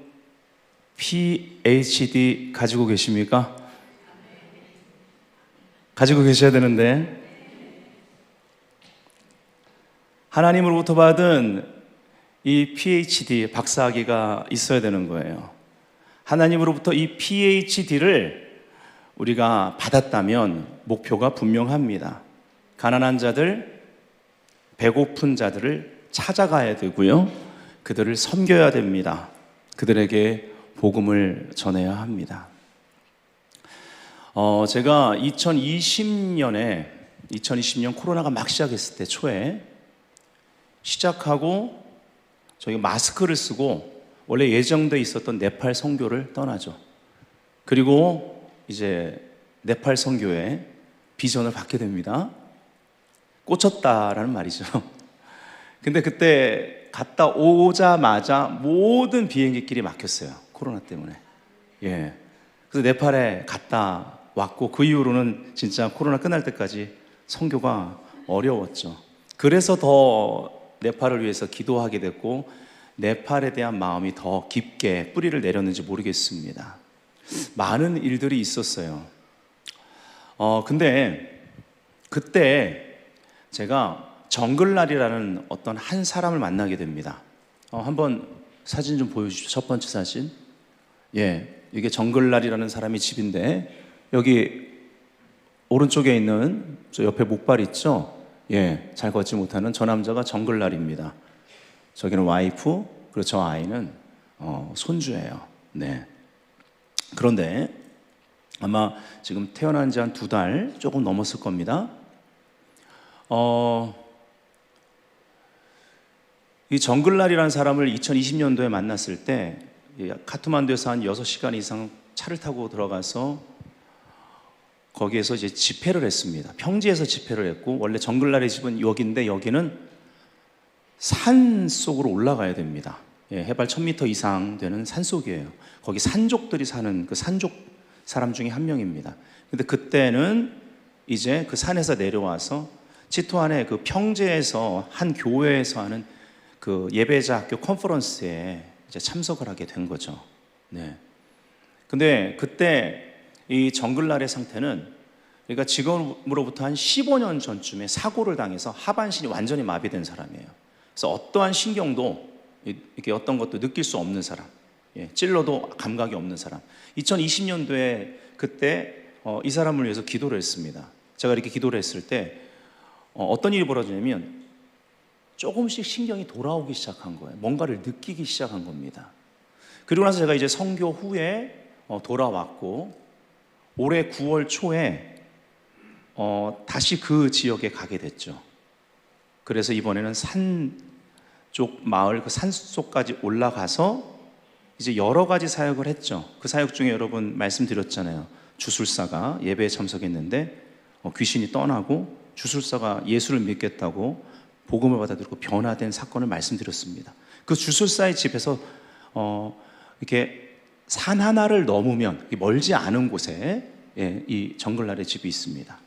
PhD 가지고 계십니까? 가지고 계셔야 되는데, 하나님으로부터 받은 이 PhD, 박사학위가 있어야 되는 거예요. 하나님으로부터 이 PhD를 우리가 받았다면 목표가 분명합니다. 가난한 자들, 배고픈 자들을 찾아가야 되고요, 그들을 섬겨야 됩니다. 그들에게 복음을 전해야 합니다. 제가 2020년 코로나가 막 시작했을 때 초에 시작하고 저희가 마스크를 쓰고 원래 예정돼 있었던 네팔 선교를 떠나죠. 그리고 이제 네팔 선교에 비전을 받게 됩니다. 꽂혔다라는 말이죠. 근데 그때 갔다 오자마자 모든 비행기길이 막혔어요. 코로나 때문에. 예. 그래서 네팔에 갔다 왔고, 그 이후로는 진짜 코로나 끝날 때까지 선교가 어려웠죠. 그래서 더 네팔을 위해서 기도하게 됐고, 네팔에 대한 마음이 더 깊게 뿌리를 내렸는지 모르겠습니다. 많은 일들이 있었어요. 근데 그때 제가 정글날이라는 어떤 한 사람을 만나게 됩니다. 한번 사진 좀 보여주시죠. 첫 번째 사진. 예, 이게 정글날이라는 사람이 집인데, 여기 오른쪽에 있는 저 옆에 목발 있죠? 예, 잘 걷지 못하는 저 남자가 정글날입니다. 저기는 와이프, 그리고 저 아이는 손주예요. 네. 그런데 아마 지금 태어난 지 한 2달 조금 넘었을 겁니다. 이 정글날이라는 사람을 2020년도에 만났을 때 카트만두에서 한 6시간 이상 차를 타고 들어가서 거기에서 이제 집회를 했습니다. 평지에서 집회를 했고, 원래 정글날의 집은 여기인데 여기는 산 속으로 올라가야 됩니다. 예, 해발 1000m 이상 되는 산속이에요. 거기 산족들이 사는 그 산족 사람 중에 한 명입니다. 근데 그때는 이제 그 산에서 내려와서 치토안의 그 평지에서 한 교회에서 하는 그 예배자 학교 컨퍼런스에 이제 참석을 하게 된 거죠. 네. 근데 그때 이 정글날의 상태는, 그러니까 지금으로부터 한 15년 전쯤에 사고를 당해서 하반신이 완전히 마비된 사람이에요. 그래서 어떠한 신경도 이렇게 어떤 것도 느낄 수 없는 사람, 예, 찔러도 감각이 없는 사람. 2020년도에 그때 이 사람을 위해서 기도를 했습니다. 제가 이렇게 기도를 했을 때 어떤 일이 벌어지냐면 조금씩 신경이 돌아오기 시작한 거예요. 뭔가를 느끼기 시작한 겁니다. 그리고 나서 제가 이제 선교 후에 돌아왔고, 올해 9월 초에 다시 그 지역에 가게 됐죠. 그래서 이번에는 산 쪽 마을, 그 산속까지 올라가서 이제 여러 가지 사역을 했죠. 그 사역 중에 여러분 말씀드렸잖아요. 주술사가 예배에 참석했는데 귀신이 떠나고 주술사가 예수를 믿겠다고 복음을 받아들이고 변화된 사건을 말씀드렸습니다. 그 주술사의 집에서 이렇게 산 하나를 넘으면 멀지 않은 곳에 이 정글날의 집이 있습니다.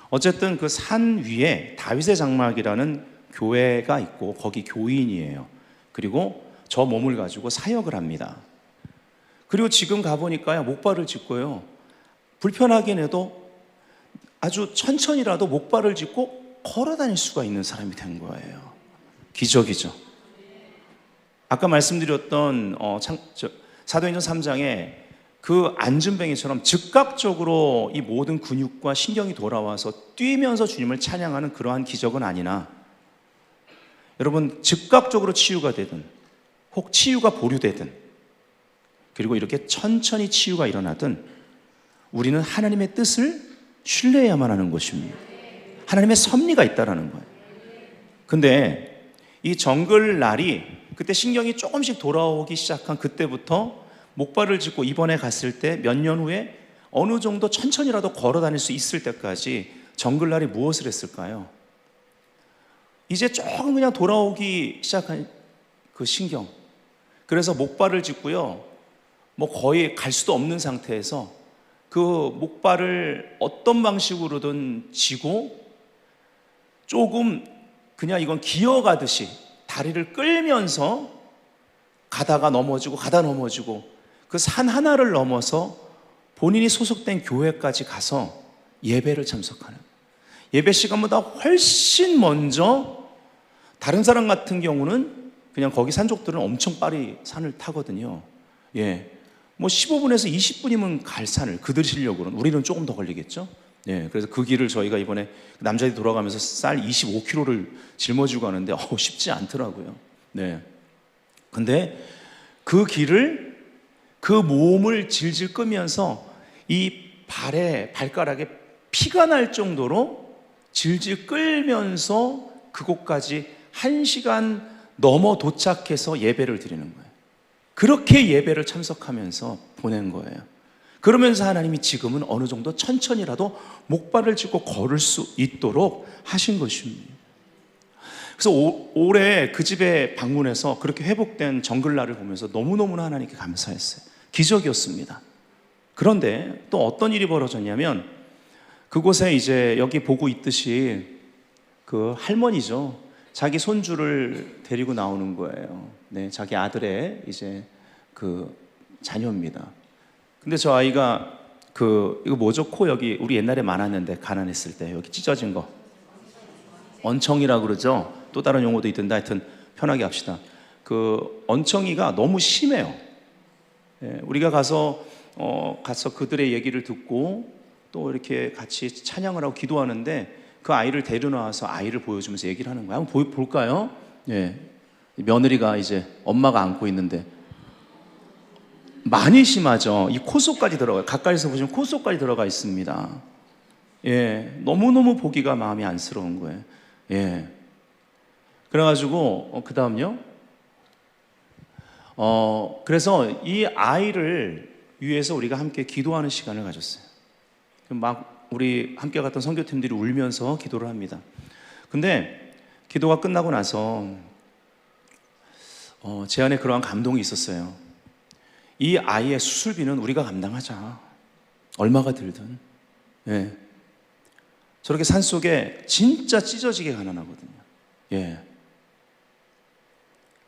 어쨌든 그 산 위에 다윗의 장막이라는 교회가 있고 거기 교인이에요. 그리고 저 몸을 가지고 사역을 합니다. 그리고 지금 가보니까요, 목발을 짚고요, 불편하긴 해도 아주 천천히라도 목발을 짚고 걸어 다닐 수가 있는 사람이 된 거예요. 기적이죠. 아까 말씀드렸던 사도행전 3장에 그 안진뱅이처럼 즉각적으로 이 모든 근육과 신경이 돌아와서 뛰면서 주님을 찬양하는 그러한 기적은 아니나, 여러분 즉각적으로 치유가 되든 혹 치유가 보류되든, 그리고 이렇게 천천히 치유가 일어나든 우리는 하나님의 뜻을 신뢰해야만 하는 것입니다. 하나님의 섭리가 있다라는 거예요. 근데 이 정글날이 그때 신경이 조금씩 돌아오기 시작한 그때부터 목발을 짚고 이번에 갔을 때 몇 년 후에 어느 정도 천천히라도 걸어 다닐 수 있을 때까지 정글날이 무엇을 했을까요? 이제 조금 그냥 돌아오기 시작한 그 신경, 그래서 목발을 짚고요, 뭐 거의 갈 수도 없는 상태에서 그 목발을 어떤 방식으로든 쥐고 조금 그냥 이건 기어가듯이 다리를 끌면서 가다가 넘어지고 가다 넘어지고 그 산 하나를 넘어서 본인이 소속된 교회까지 가서 예배를 참석하는, 예배 시간보다 훨씬 먼저, 다른 사람 같은 경우는 그냥 거기 산족들은 엄청 빨리 산을 타거든요. 뭐 15분에서 20분이면 갈 산을 그들 실력으로는, 우리는 조금 더 걸리겠죠. 그래서 그 길을 저희가 이번에 남자들이 돌아가면서 쌀 25kg를 짊어지고 가는데 쉽지 않더라고요. 근데 그 길을, 그 몸을 질질 끄면서 이 발가락에 피가 날 정도로 질질 끌면서 그곳까지 1시간 넘어 도착해서 예배를 드리는 거예요. 그렇게 예배를 참석하면서 보낸 거예요. 그러면서 하나님이 지금은 어느 정도 천천히라도 목발을 짚고 걸을 수 있도록 하신 것입니다. 그래서 올해 그 집에 방문해서 그렇게 회복된 정글날을 보면서 너무너무나 하나님께 감사했어요. 기적이었습니다. 그런데 또 어떤 일이 벌어졌냐면, 그곳에 이제 여기 보고 있듯이 그 할머니죠, 자기 손주를 데리고 나오는 거예요. 자기 아들의 이제 그 자녀입니다. 근데 저 아이가 이거 뭐죠? 코 여기 우리 옛날에 많았는데, 가난했을 때 여기 찢어진 거 언청이라고 그러죠. 또 다른 용어도 있던데 하여튼 편하게 합시다. 그 언청이가 너무 심해요. 우리가 가서 그들의 얘기를 듣고 또 이렇게 같이 찬양을 하고 기도하는데, 그 아이를 데려나와서 아이를 보여주면서 얘기를 하는 거예요. 한번 볼까요? 며느리가 이제 엄마가 안고 있는데 많이 심하죠. 이 코 속까지 들어가요. 가까이서 보시면 코 속까지 들어가 있습니다. 너무너무 보기가 마음이 안쓰러운 거예요. 그래가지고 그 다음요. 그래서 이 아이를 위해서 우리가 함께 기도하는 시간을 가졌어요. 막 우리 함께 갔던 선교팀들이 울면서 기도를 합니다. 근데 기도가 끝나고 나서 제 안에 그러한 감동이 있었어요. 이 아이의 수술비는 우리가 감당하자. 얼마가 들든. 저렇게 산속에 진짜 찢어지게 가난하거든요.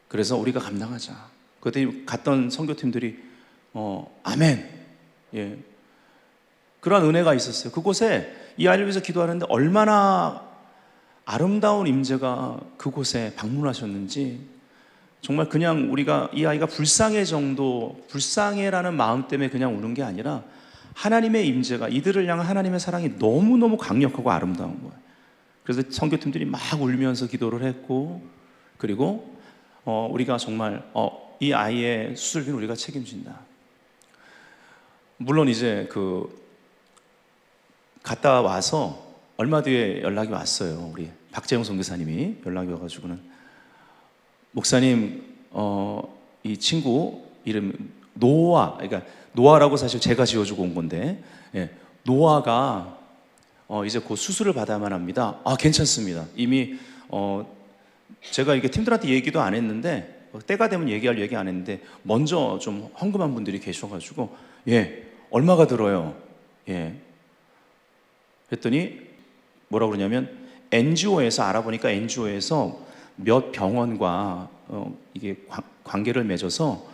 그래서 우리가 감당하자. 그때 갔던 선교팀들이 아멘. 그러한 은혜가 있었어요. 그곳에 이 아이를 위해서 기도하는데 얼마나 아름다운 임재가 그곳에 방문하셨는지, 정말 그냥 우리가 이 아이가 불쌍해라는 마음 때문에 그냥 우는 게 아니라 하나님의 임재가, 이들을 향한 하나님의 사랑이 너무너무 강력하고 아름다운 거예요. 그래서 선교팀들이 막 울면서 기도를 했고, 그리고 우리가 정말 이 아이의 수술비는 우리가 책임진다. 물론 이제 갔다 와서 얼마 뒤에 연락이 왔어요. 우리 박재영 선교사님이 연락이 와가지고는 목사님 이 친구 이름 노아, 그러니까 노아라고 사실 제가 지어주고 온 건데 노아가 이제 곧 수술을 받아야만 합니다. 아, 괜찮습니다. 이미 제가 이게 팀들한테 얘기도 안 했는데 때가 되면 얘기할 얘기 안 했는데 먼저 좀 헌금한 분들이 계셔가지고 얼마가 들어요? 그랬더니 뭐라고 그러냐면 NGO에서 알아보니까 NGO에서 몇 병원과 이게 관계를 맺어서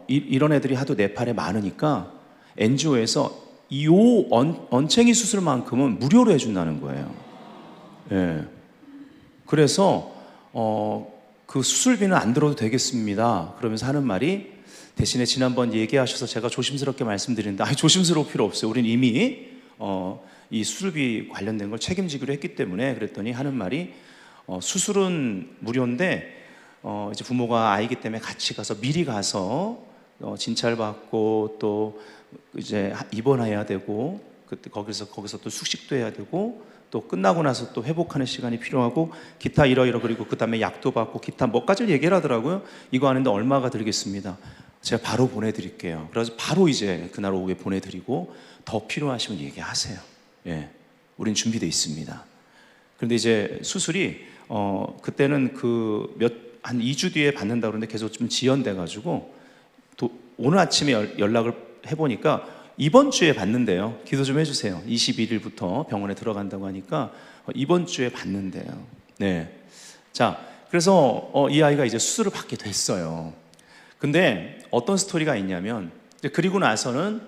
이런 애들이 하도 네팔에 많으니까 NGO에서 이 언챙이 수술만큼은 무료로 해준다는 거예요. 그래서 그 수술비는 안 들어도 되겠습니다. 그러면서 하는 말이 대신에 지난번 얘기하셔서 제가 조심스럽게 말씀드리는데 조심스러울 필요 없어요. 우린 이미 이 수술비 관련된 걸 책임지기로 했기 때문에 그랬더니 하는 말이 수술은 무료인데 이제 부모가 아이기 때문에 같이 가서 미리 가서 진찰받고 또 이제 입원해야 되고 그때 거기서 또 숙식도 해야 되고 또 끝나고 나서 또 회복하는 시간이 필요하고 기타 이러이러 그리고 그 다음에 약도 받고 기타 뭐까지 얘기를 하더라고요. 이거 하는데 얼마가 들겠습니다. 제가 바로 보내드릴게요. 그래서 바로 이제 그날 오후에 보내드리고 더 필요하시면 얘기하세요. 우린 준비되어 있습니다. 그런데 이제 수술이 그때는 한 2주 뒤에 받는다 그러는데 계속 좀 지연돼 가지고 오늘 아침에 연락을 해보니까 이번 주에 받는데요. 기도 좀 해주세요. 21일부터 병원에 들어간다고 하니까 이번 주에 받는데요. 자, 그래서 이 아이가 이제 수술을 받게 됐어요. 근데 어떤 스토리가 있냐면 이제 그리고 나서는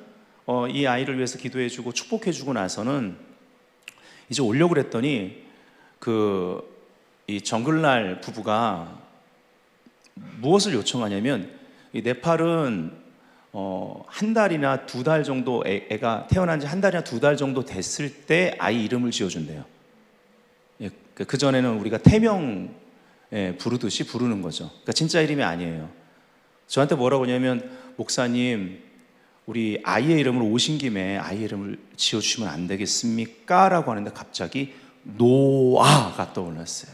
이 아이를 위해서 기도해주고 축복해주고 나서는 이제 오려고 그랬더니 이 정글날 부부가 무엇을 요청하냐면 이 네팔은 한 달이나 2달 정도 애가 태어난 지 한 달이나 2달 정도 됐을 때 아이 이름을 지어준대요. 그 전에는 우리가 태명 부르듯이 부르는 거죠. 그러니까 진짜 이름이 아니에요. 저한테 뭐라고 하냐면 목사님 우리 아이의 이름을 오신 김에 아이의 이름을 지어주시면 안 되겠습니까? 라고 하는데 갑자기 노아가 떠올랐어요.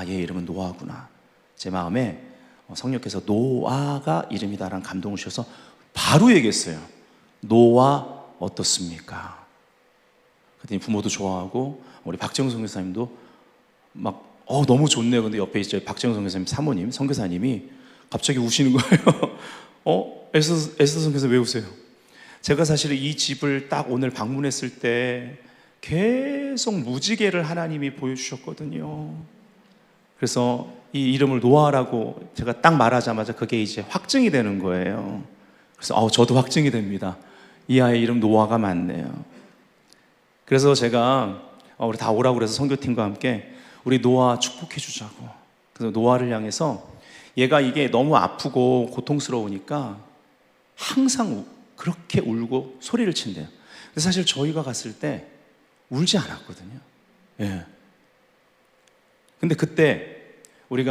얘 이름은 노아구나. 제 마음에 성령께서 노아가 이름이다라는 감동을 주셔서 바로 얘기했어요. 노아 어떻습니까? 그랬더니 부모도 좋아하고 우리 박정성 선교사님도 막 너무 좋네요. 근데 옆에 이제 박정성 선교사님 사모님 선교사님이 갑자기 우시는 거예요. 에스더 선교사 왜 우세요? 제가 사실 이 집을 딱 오늘 방문했을 때 계속 무지개를 하나님이 보여주셨거든요. 그래서 이 이름을 노아라고 제가 딱 말하자마자 그게 이제 확증이 되는 거예요. 그래서 저도 확증이 됩니다. 이 아이 이름 노아가 맞네요. 그래서 제가 우리 다 오라고 그래서 선교팀과 함께 우리 노아 축복해 주자고. 그래서 노아를 향해서 얘가 이게 너무 아프고 고통스러우니까 항상 그렇게 울고 소리를 친대요. 근데 사실 저희가 갔을 때 울지 않았거든요. 근데 그때 우리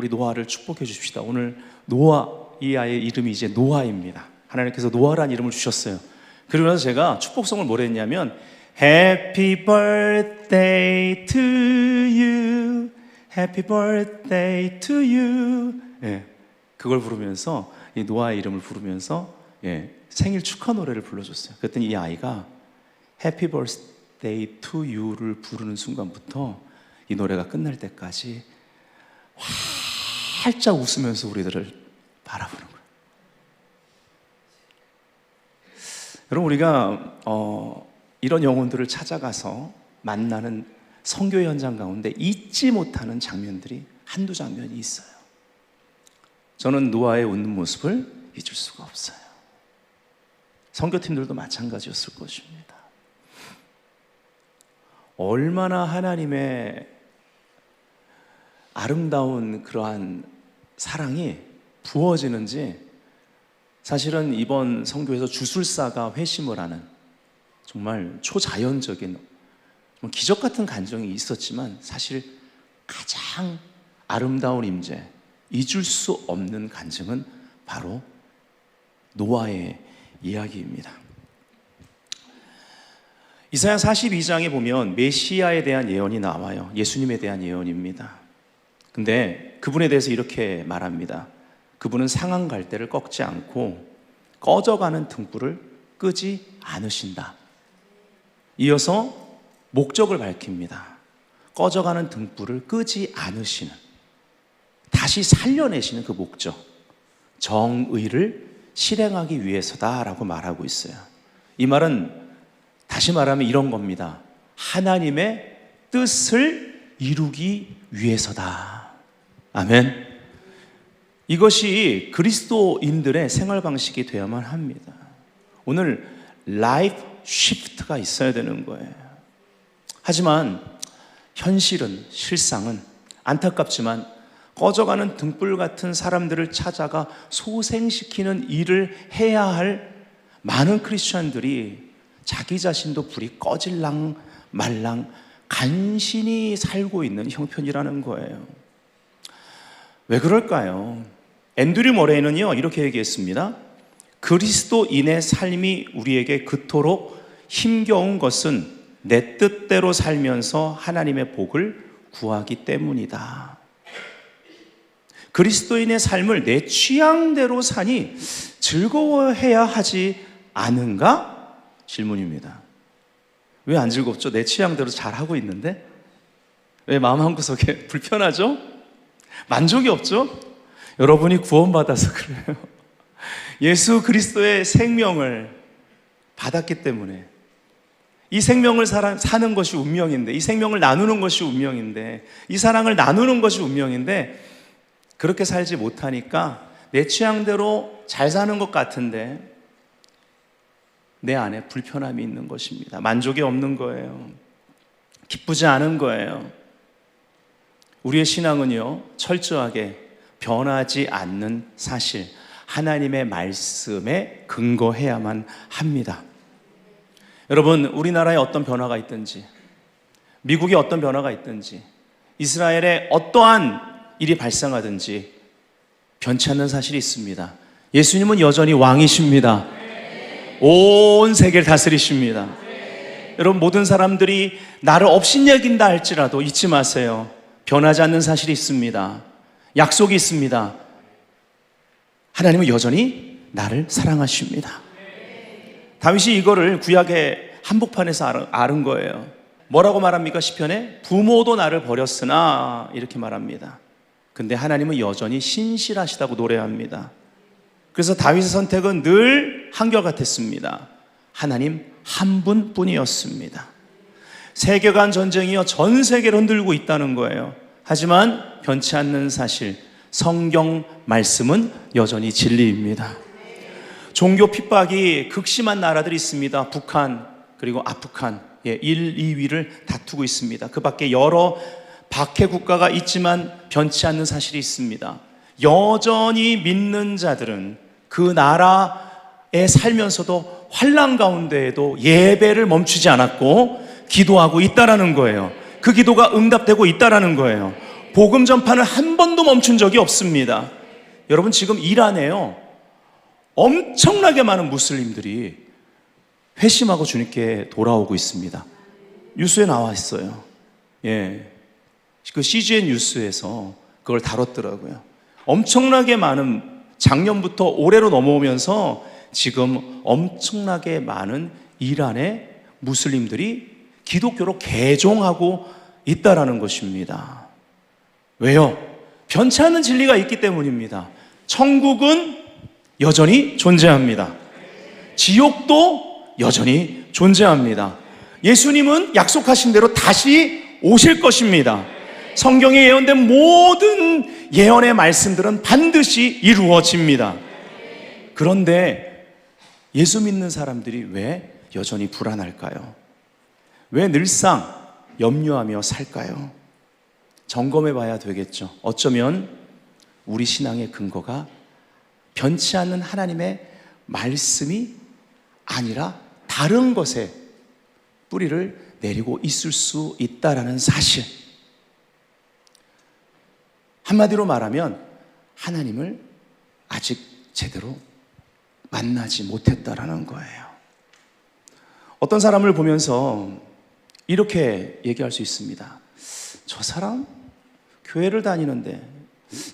노아를 축복해 주십시다. 오늘 노아, 이 아이의 이름이 이제 노아입니다. 하나님께서 노아라는 이름을 주셨어요. 그리고 나서 제가 축복성을 뭐라 했냐면 Happy birthday to you, Happy birthday to you. 그걸 부르면서 이 노아의 이름을 부르면서 생일 축하 노래를 불러줬어요. 그랬더니 이 아이가 Happy birthday to you를 부르는 순간부터 이 노래가 끝날 때까지 활짝 웃으면서 우리들을 바라보는 거예요. 여러분 우리가 이런 영혼들을 찾아가서 만나는 선교 현장 가운데 잊지 못하는 장면들이 한두 장면이 있어요. 저는 노아의 웃는 모습을 잊을 수가 없어요. 선교팀들도 마찬가지였을 것입니다. 얼마나 하나님의 아름다운 그러한 사랑이 부어지는지 사실은 이번 선교에서 주술사가 회심을 하는 정말 초자연적인 기적 같은 간정이 있었지만 사실 가장 아름다운 임재, 잊을 수 없는 간증은 바로 노아의 이야기입니다. 이사야 42장에 보면 메시아에 대한 예언이 나와요. 예수님에 대한 예언입니다. 근데 그분에 대해서 이렇게 말합니다. 그분은 상한 갈대를 꺾지 않고 꺼져가는 등불을 끄지 않으신다. 이어서 목적을 밝힙니다. 꺼져가는 등불을 끄지 않으시는, 다시 살려내시는 그 목적, 정의를 실행하기 위해서다라고 말하고 있어요. 이 말은 다시 말하면 이런 겁니다. 하나님의 뜻을 이루기 위해서다. 아멘. 이것이 그리스도인들의 생활 방식이 되어야만 합니다. 오늘 라이프 시프트가 있어야 되는 거예요. 하지만 현실은, 실상은 안타깝지만 꺼져가는 등불 같은 사람들을 찾아가 소생시키는 일을 해야 할 많은 크리스천들이 자기 자신도 불이 꺼질랑 말랑 간신히 살고 있는 형편이라는 거예요. 왜 그럴까요? 앤드류 머레이는요 이렇게 얘기했습니다. 그리스도인의 삶이 우리에게 그토록 힘겨운 것은 내 뜻대로 살면서 하나님의 복을 구하기 때문이다. 그리스도인의 삶을 내 취향대로 사니 즐거워해야 하지 않은가? 질문입니다. 왜 안 즐겁죠? 내 취향대로 잘하고 있는데? 왜 마음 한구석에 불편하죠? 만족이 없죠? 여러분이 구원받아서 그래요. 예수 그리스도의 생명을 받았기 때문에, 이 생명을 사는 것이 운명인데, 이 생명을 나누는 것이 운명인데, 이 사랑을 나누는 것이 운명인데 그렇게 살지 못하니까 내 취향대로 잘 사는 것 같은데 내 안에 불편함이 있는 것입니다. 만족이 없는 거예요. 기쁘지 않은 거예요. 우리의 신앙은요 철저하게 변하지 않는 사실, 하나님의 말씀에 근거해야만 합니다. 여러분, 우리나라에 어떤 변화가 있든지, 미국에 어떤 변화가 있든지, 이스라엘에 어떠한 일이 발생하든지 변치 않는 사실이 있습니다. 예수님은 여전히 왕이십니다. 온 세계를 다스리십니다. 여러분, 모든 사람들이 나를 업신여긴다 할지라도 잊지 마세요. 변하지 않는 사실이 있습니다. 약속이 있습니다. 하나님은 여전히 나를 사랑하십니다. 다윗이 이거를 구약의 한복판에서 아는 거예요. 뭐라고 말합니까? 시편에 부모도 나를 버렸으나 이렇게 말합니다. 근데 하나님은 여전히 신실하시다고 노래합니다. 그래서 다윗의 선택은 늘 한결같았습니다. 하나님 한 분뿐이었습니다. 세계관 전쟁이요 전 세계를 흔들고 있다는 거예요. 하지만 변치 않는 사실, 성경 말씀은 여전히 진리입니다. 종교 핍박이 극심한 나라들이 있습니다. 북한 그리고 아프간 1, 2위를 다투고 있습니다. 그 밖에 여러 박해 국가가 있지만 변치 않는 사실이 있습니다. 여전히 믿는 자들은 그 나라에 살면서도 환난 가운데에도 예배를 멈추지 않았고 기도하고 있다라는 거예요. 그 기도가 응답되고 있다라는 거예요. 복음 전파는 한 번도 멈춘 적이 없습니다. 여러분, 지금 이란에요 엄청나게 많은 무슬림들이 회심하고 주님께 돌아오고 있습니다. 뉴스에 나와 있어요. 그 CGN 뉴스에서 그걸 다뤘더라고요. 엄청나게 많은, 작년부터 올해로 넘어오면서 지금 엄청나게 많은 이란의 무슬림들이 기독교로 개종하고 있다라는 것입니다. 왜요? 변치 않는 진리가 있기 때문입니다. 천국은 여전히 존재합니다. 지옥도 여전히 존재합니다. 예수님은 약속하신 대로 다시 오실 것입니다. 성경에 예언된 모든 예언의 말씀들은 반드시 이루어집니다. 그런데 예수 믿는 사람들이 왜 여전히 불안할까요? 왜 늘상 염려하며 살까요? 점검해 봐야 되겠죠. 어쩌면 우리 신앙의 근거가 변치 않는 하나님의 말씀이 아니라 다른 것에 뿌리를 내리고 있을 수 있다라는 사실. 한마디로 말하면 하나님을 아직 제대로 만나지 못했다라는 거예요. 어떤 사람을 보면서 이렇게 얘기할 수 있습니다. 저 사람 교회를 다니는데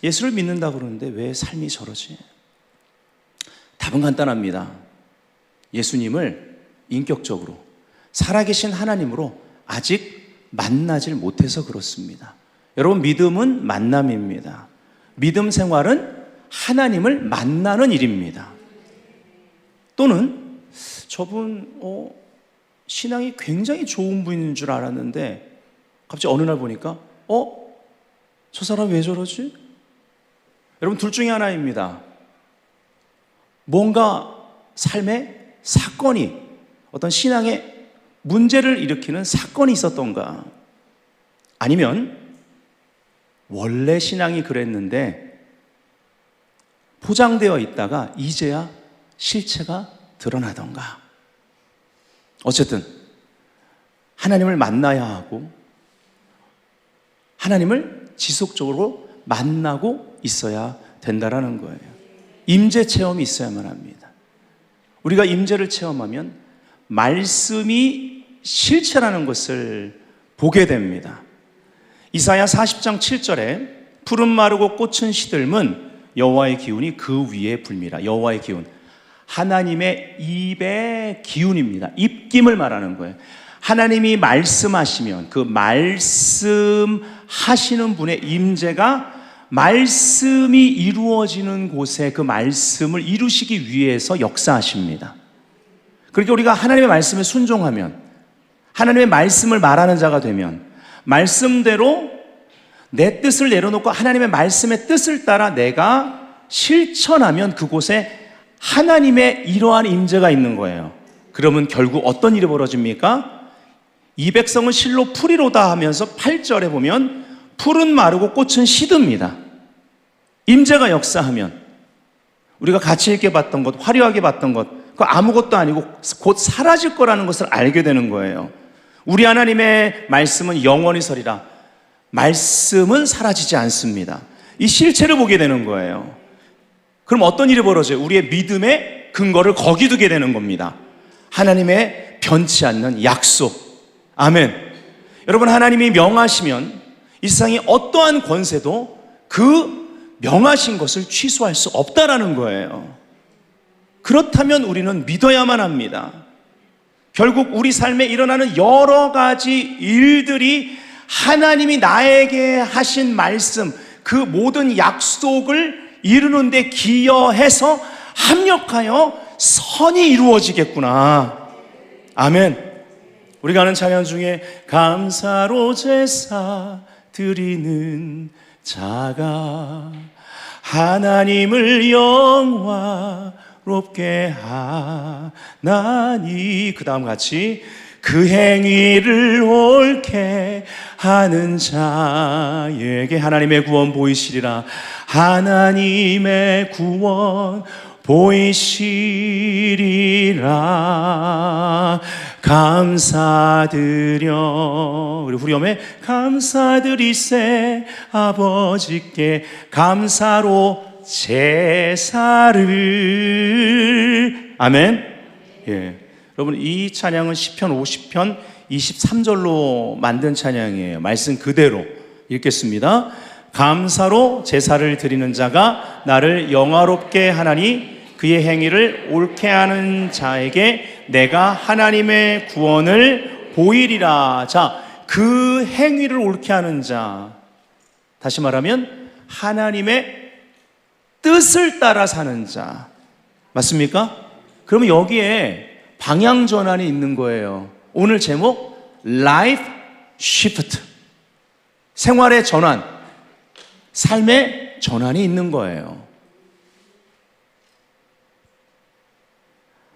예수를 믿는다 그러는데 왜 삶이 저러지? 답은 간단합니다. 예수님을 인격적으로 살아계신 하나님으로 아직 만나질 못해서 그렇습니다. 여러분, 믿음은 만남입니다. 믿음 생활은 하나님을 만나는 일입니다. 또는 저분 신앙이 굉장히 좋은 분인 줄 알았는데 갑자기 어느 날 보니까 저 사람 왜 저러지? 여러분, 둘 중에 하나입니다. 뭔가 삶에 사건이, 어떤 신앙에 문제를 일으키는 사건이 있었던가, 아니면 원래 신앙이 그랬는데 포장되어 있다가 이제야 실체가 드러나던가. 어쨌든 하나님을 만나야 하고 하나님을 지속적으로 만나고 있어야 된다라는 거예요. 임재 체험이 있어야만 합니다. 우리가 임재를 체험하면 말씀이 실체라는 것을 보게 됩니다. 이사야 40장 7절에 푸른 마르고 꽃은 시들면 여호와의 기운이 그 위에 불미라. 여호와의 기운, 하나님의 입의 기운입니다. 입김을 말하는 거예요. 하나님이 말씀하시면 그 말씀하시는 분의 임재가 말씀이 이루어지는 곳에 그 말씀을 이루시기 위해서 역사하십니다. 그러니까 우리가 하나님의 말씀에 순종하면, 하나님의 말씀을 말하는 자가 되면, 말씀대로 내 뜻을 내려놓고 하나님의 말씀의 뜻을 따라 내가 실천하면 그곳에 하나님의 이러한 임재가 있는 거예요. 그러면 결국 어떤 일이 벌어집니까? 이 백성은 실로 풀이로다 하면서 8절에 보면 풀은 마르고 꽃은 시듭니다. 임재가 역사하면 우리가 가치 있게 봤던 것, 화려하게 봤던 것, 그거 아무것도 아니고 곧 사라질 거라는 것을 알게 되는 거예요. 우리 하나님의 말씀은 영원히 서리라. 말씀은 사라지지 않습니다. 이 실체를 보게 되는 거예요. 그럼 어떤 일이 벌어져요? 우리의 믿음의 근거를 거기 두게 되는 겁니다. 하나님의 변치 않는 약속. 아멘. 여러분, 하나님이 명하시면 이 세상의 어떠한 권세도 그 명하신 것을 취소할 수 없다라는 거예요. 그렇다면 우리는 믿어야만 합니다. 결국 우리 삶에 일어나는 여러 가지 일들이 하나님이 나에게 하신 말씀, 그 모든 약속을 이루는 데 기여해서 합력하여 선이 이루어지겠구나. 아멘. 우리가 아는 찬양 중에 감사로 제사 드리는 자가 하나님을 영화롭게 하나니, 그 다음 같이 그 행위를 옳게 하는 자에게 하나님의 구원 보이시리라. 하나님의 구원 보이시리라. 감사드려. 우리 후렴에 감사드리세 아버지께 감사로 제사를. 아멘. 예. 여러분, 이 찬양은 시편 50편 23절로 만든 찬양이에요. 말씀 그대로 읽겠습니다. 감사로 제사를 드리는 자가 나를 영화롭게 하나니 그의 행위를 옳게 하는 자에게 내가 하나님의 구원을 보이리라. 자, 그 행위를 옳게 하는 자, 다시 말하면 하나님의 뜻을 따라 사는 자, 맞습니까? 그러면 여기에 방향 전환이 있는 거예요. 오늘 제목 Life Shift, 생활의 전환, 삶의 전환이 있는 거예요.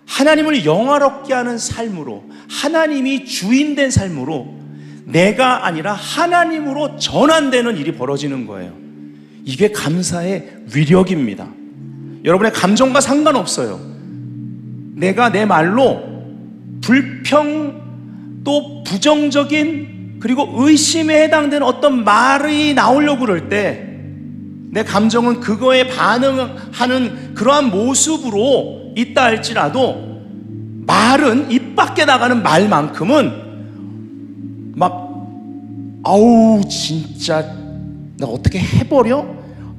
하나님을 영화롭게 하는 삶으로, 하나님이 주인된 삶으로 내가 아니라 하나님으로 전환되는 일이 벌어지는 거예요. 이게 감사의 위력입니다. 여러분의 감정과 상관없어요. 내가 내 말로 불평, 또 부정적인, 그리고 의심에 해당되는 어떤 말이 나오려고 그럴 때 내 감정은 그거에 반응하는 그러한 모습으로 있다 할지라도 말은 입 밖에 나가는 말만큼은 막 아우 진짜 나 어떻게 해버려?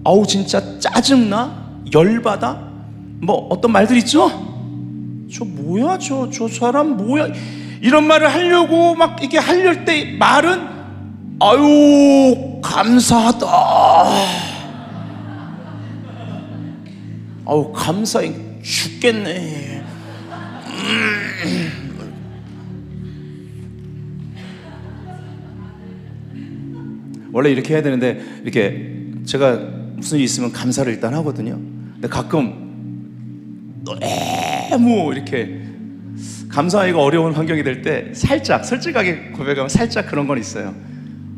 아우 진짜 짜증나? 열받아? 뭐 어떤 말들 있죠? 저 뭐야 저 사람 뭐야? 이런 말을 하려고 막 이게 하려할 때 말은 아유 감사하다. 아우 감사해 죽겠네. 원래 이렇게 해야 되는데 이렇게 제가 무슨 일이 있으면 감사를 일단 하거든요. 근데 가끔 너무 이렇게 감사하기가 어려운 환경이 될 때 살짝 솔직하게 고백하면 살짝 그런 건 있어요.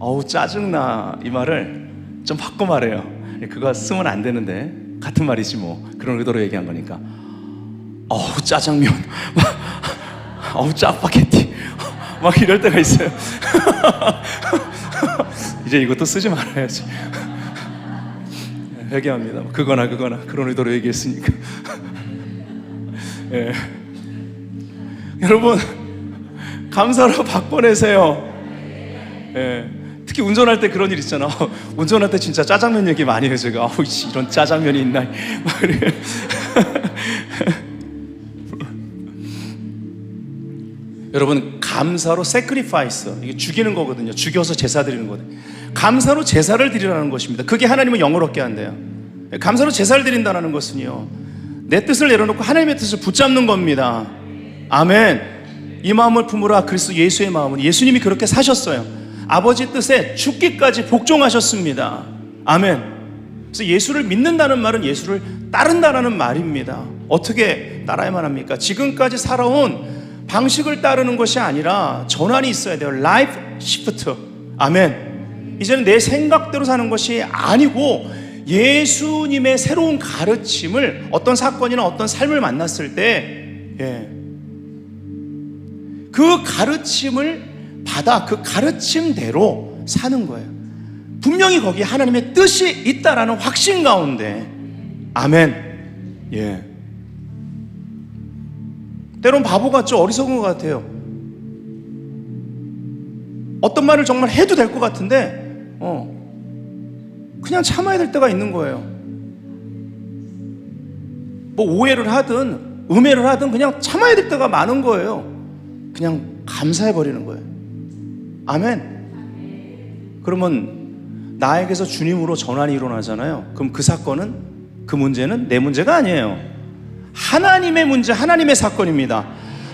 어우 짜증나 이 말을 좀 바꿔 말해요. 그거 쓰면 안 되는데 같은 말이지 뭐 그런 의도로 얘기한 거니까. 어우 짜장면 어우 짜파게티 막 이럴 때가 있어요. 이제 이것도 쓰지 말아야지. 회개합니다. 그거나 그런 의도로 얘기했으니까. 예. 여러분 감사로 바꿔내세요. 예. 특히 운전할 때 그런 일 있잖아. 운전할 때 진짜 짜장면 얘기 많이 해요 제가. 아우 이런 짜장면이 있나 막 이래. 여러분 감사로 sacrifice 이게 죽이는 거거든요. 죽여서 제사 드리는 거거든요. 감사로 제사를 드리라는 것입니다. 그게 하나님을 영화롭게 한대요. 감사로 제사를 드린다는 것은요 내 뜻을 내려놓고 하나님의 뜻을 붙잡는 겁니다. 아멘. 이 마음을 품으라. 그리스도 예수의 마음은 예수님이 그렇게 사셨어요. 아버지 뜻에 죽기까지 복종하셨습니다. 아멘. 그래서 예수를 믿는다는 말은 예수를 따른다는 말입니다. 어떻게 따라야만 합니까? 지금까지 살아온 방식을 따르는 것이 아니라 전환이 있어야 돼요. 라이프 시프트. 아멘. 이제는 내 생각대로 사는 것이 아니고 예수님의 새로운 가르침을 어떤 사건이나 어떤 삶을 만났을 때 그 가르침을 받아 그 가르침대로 사는 거예요. 분명히 거기에 하나님의 뜻이 있다라는 확신 가운데. 아멘. 예. 때론 바보 같죠? 어리석은 것 같아요. 어떤 말을 정말 해도 될 것 같은데 그냥 참아야 될 때가 있는 거예요. 뭐 오해를 하든 음해를 하든 그냥 참아야 될 때가 많은 거예요. 그냥 감사해버리는 거예요. 아멘. 그러면 나에게서 주님으로 전환이 일어나잖아요. 그럼 그 사건은 그 문제는 내 문제가 아니에요. 하나님의 문제, 하나님의 사건입니다.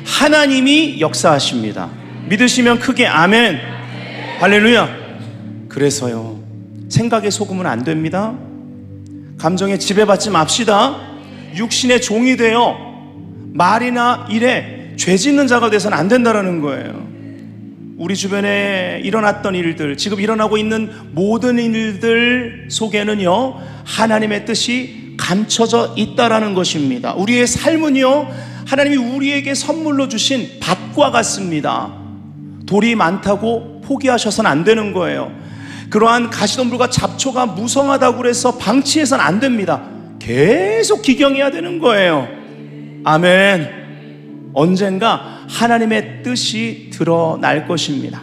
하나님이 역사하십니다. 믿으시면 크게 아멘. 할렐루야. 그래서요 생각에 속으면 안 됩니다. 감정에 지배받지 맙시다. 육신의 종이 되어 말이나 일에 죄 짓는 자가 돼서는 안 된다는 거예요. 우리 주변에 일어났던 일들, 지금 일어나고 있는 모든 일들 속에는요 하나님의 뜻이 감춰져 있다라는 것입니다. 우리의 삶은요 하나님이 우리에게 선물로 주신 밭과 같습니다. 돌이 많다고 포기하셔서는 안 되는 거예요. 그러한 가시덤불과 잡초가 무성하다고 그래서 방치해서는 안 됩니다. 계속 기경해야 되는 거예요. 아멘. 언젠가 하나님의 뜻이 드러날 것입니다.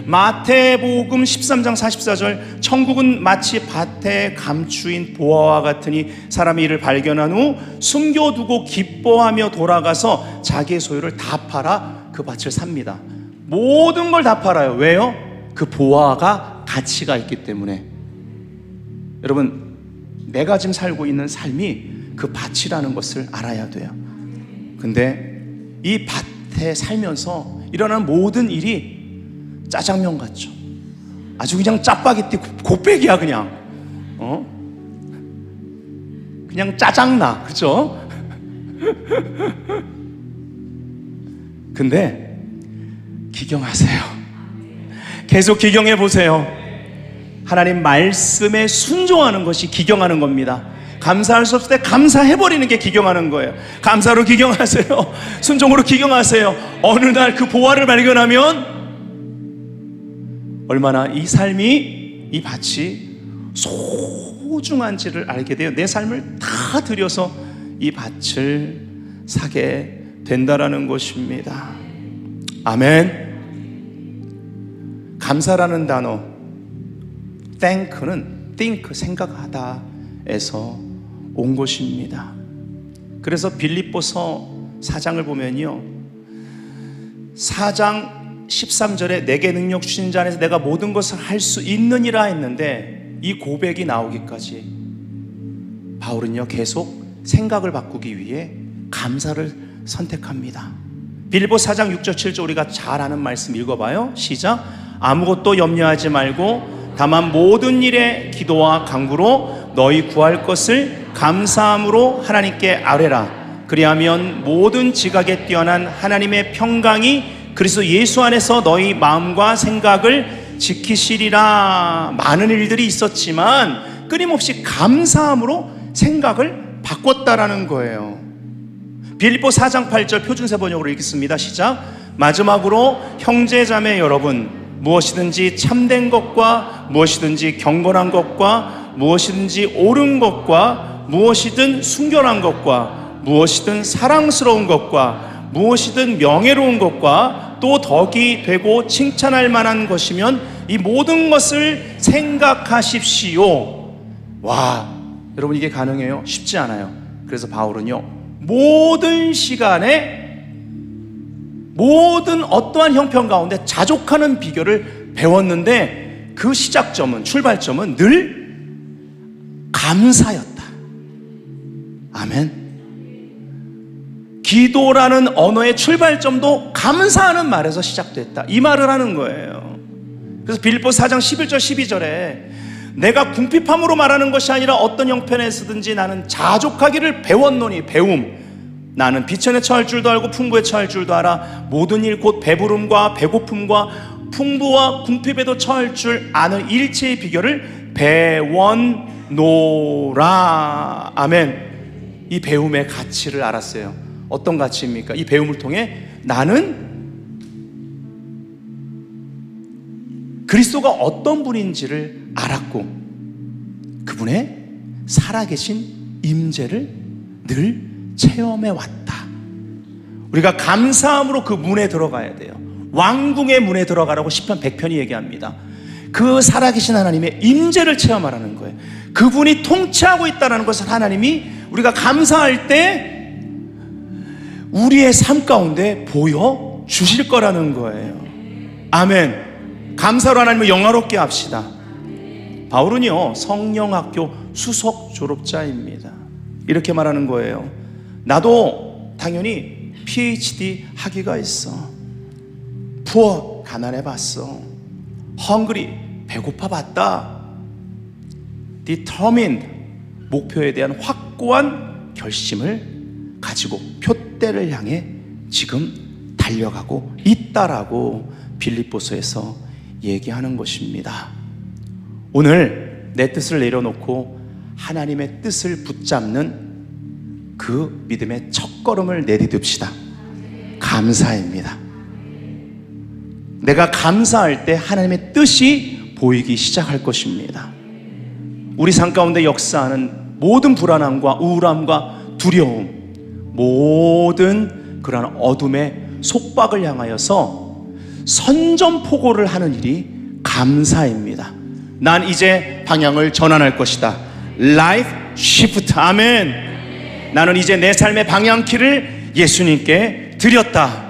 마태복음 13장 44절 천국은 마치 밭에 감추인 보화와 같으니 사람이 이를 발견한 후 숨겨두고 기뻐하며 돌아가서 자기의 소유를 다 팔아 그 밭을 삽니다. 모든 걸 다 팔아요. 왜요? 그 보화가 가치가 있기 때문에. 여러분 내가 지금 살고 있는 삶이 그 밭이라는 것을 알아야 돼요. 근데 이 밭에 살면서 일어나는 모든 일이 짜장면 같죠. 아주 그냥 짜파게티 곱빼기야 그냥. 그냥 짜장나. 그렇죠? 근데 기경하세요. 계속 기경해 보세요. 하나님 말씀에 순종하는 것이 기경하는 겁니다. 감사할 수 없을 때 감사해버리는 게 기경하는 거예요. 감사로 기경하세요. 순종으로 기경하세요. 어느 날 그 보화를 발견하면 얼마나 이 삶이, 이 밭이 소중한지를 알게 돼요. 내 삶을 다 들여서 이 밭을 사게 된다라는 것입니다. 아멘. 감사라는 단어, thank는 think, 생각하다에서 온 것입니다. 그래서 빌립보서 4장을 보면요, 4장 13절에 내게 능력 주신 자 안에서 내가 모든 것을 할 수 있느니라 했는데, 이 고백이 나오기까지 바울은요 계속 생각을 바꾸기 위해 감사를 선택합니다. 빌립보 4장 6절 7절 우리가 잘 아는 말씀 읽어봐요. 시작. 아무것도 염려하지 말고 다만 모든 일에 기도와 간구로 너희 구할 것을 감사함으로 하나님께 아뢰라. 그리하면 모든 지각에 뛰어난 하나님의 평강이 그리스도 예수 안에서 너희 마음과 생각을 지키시리라. 많은 일들이 있었지만 끊임없이 감사함으로 생각을 바꿨다라는 거예요. 빌립보 4장 8절 표준세 번역으로 읽겠습니다. 시작. 마지막으로 형제자매 여러분, 무엇이든지 참된 것과 무엇이든지 경건한 것과 무엇이든지 옳은 것과 무엇이든 순결한 것과 무엇이든 사랑스러운 것과 무엇이든 명예로운 것과 또 덕이 되고 칭찬할 만한 것이면 이 모든 것을 생각하십시오. 와, 여러분 이게 가능해요? 쉽지 않아요. 그래서 바울은요 모든 시간에 모든 어떠한 형편 가운데 자족하는 비결을 배웠는데 그 시작점은, 출발점은 늘 감사였다. 아멘. 기도라는 언어의 출발점도 감사하는 말에서 시작됐다, 이 말을 하는 거예요. 그래서 빌립보 4장 11절 12절에 내가 궁핍함으로 말하는 것이 아니라 어떤 형편에서든지 나는 자족하기를 배웠노니, 배움, 나는 비천에 처할 줄도 알고 풍부에 처할 줄도 알아. 모든 일 곧 배부름과 배고픔과 풍부와 궁핍에도 처할 줄 아는 일체의 비결을 배웠노라. 아멘. 이 배움의 가치를 알았어요. 어떤 가치입니까? 이 배움을 통해 나는 그리스도가 어떤 분인지를 알았고 그분의 살아계신 임재를 늘 체험해 왔다. 우리가 감사함으로 그 문에 들어가야 돼요. 왕궁의 문에 들어가라고 시편 100편이 얘기합니다. 그 살아계신 하나님의 임재를 체험하라는 거예요. 그분이 통치하고 있다는 것을 하나님이 우리가 감사할 때 우리의 삶 가운데 보여주실 거라는 거예요. 아멘. 감사로 하나님을 영화롭게 합시다. 바울은요 성령학교 수석 졸업자입니다. 이렇게 말하는 거예요. 나도 당연히 PhD 학위가 있어. poor, 가난해 봤어. hungry, 배고파 봤다. determined, 목표에 대한 확고한 결심을 가지고 표대를 향해 지금 달려가고 있다라고 빌립보서에서 얘기하는 것입니다. 오늘 내 뜻을 내려놓고 하나님의 뜻을 붙잡는 그 믿음의 첫걸음을 내디딥시다. 감사입니다. 내가 감사할 때 하나님의 뜻이 보이기 시작할 것입니다. 우리 삶 가운데 역사하는 모든 불안함과 우울함과 두려움, 모든 그러한 어둠의 속박을 향하여서 선전포고를 하는 일이 감사입니다. 난 이제 방향을 전환할 것이다. Life shift. 아멘. 나는 이제 내 삶의 방향키를 예수님께 드렸다.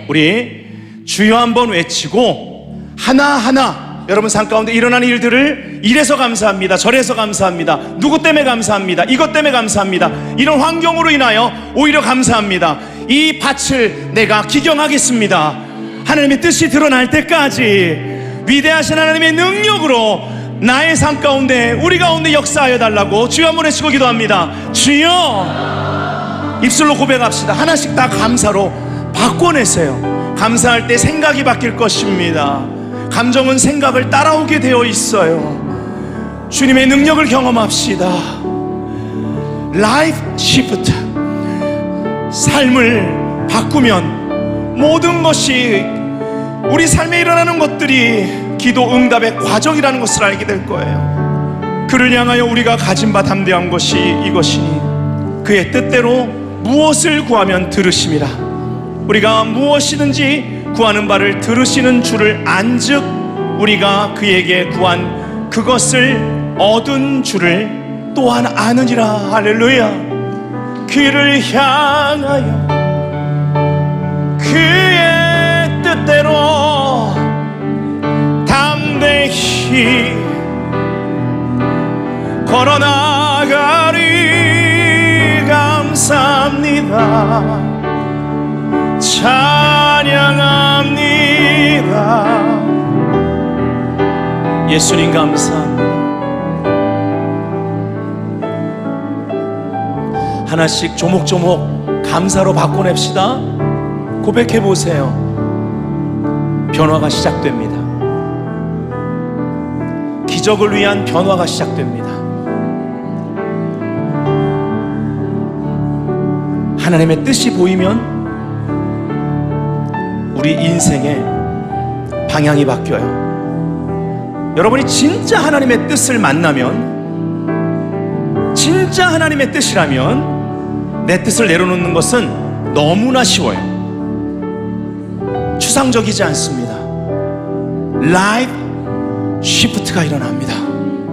우리 주여 한번 외치고 하나하나 여러분 삶 가운데 일어나는 일들을 이래서 감사합니다, 저래서 감사합니다, 누구 때문에 감사합니다, 이것 때문에 감사합니다, 이런 환경으로 인하여 오히려 감사합니다. 이 밭을 내가 기경하겠습니다. 하나님의 뜻이 드러날 때까지 위대하신 하나님의 능력으로 나의 삶 가운데, 우리 가운데 역사하여 달라고 주여 한번 외치고 기도합니다. 주여. 입술로 고백합시다. 하나씩 다 감사로 바꿔내세요. 감사할 때 생각이 바뀔 것입니다. 감정은 생각을 따라오게 되어 있어요. 주님의 능력을 경험합시다. Life shift. 삶을 바꾸면 모든 것이, 우리 삶에 일어나는 것들이 기도 응답의 과정이라는 것을 알게 될 거예요. 그를 향하여 우리가 가진 바 담대한 것이 이것이니 그의 뜻대로 무엇을 구하면 들으심이라. 우리가 무엇이든지 구하는 바를 들으시는 줄을 안즉 우리가 그에게 구한 그것을 얻은 줄을 또한 아느니라. 할렐루야. 그를 향하여 그의 뜻대로 담대히 걸어나가리. 감사합니다. 찬양합니다. 예수님 감사합니다. 하나씩 조목조목 감사로 바꿔냅시다. 고백해 보세요. 변화가 시작됩니다. 기적을 위한 변화가 시작됩니다. 하나님의 뜻이 보이면 우리 인생의 방향이 바뀌어요. 여러분이 진짜 하나님의 뜻을 만나면, 진짜 하나님의 뜻이라면 내 뜻을 내려놓는 것은 너무나 쉬워요. 추상적이지 않습니다. 라이프 시프트가 일어납니다.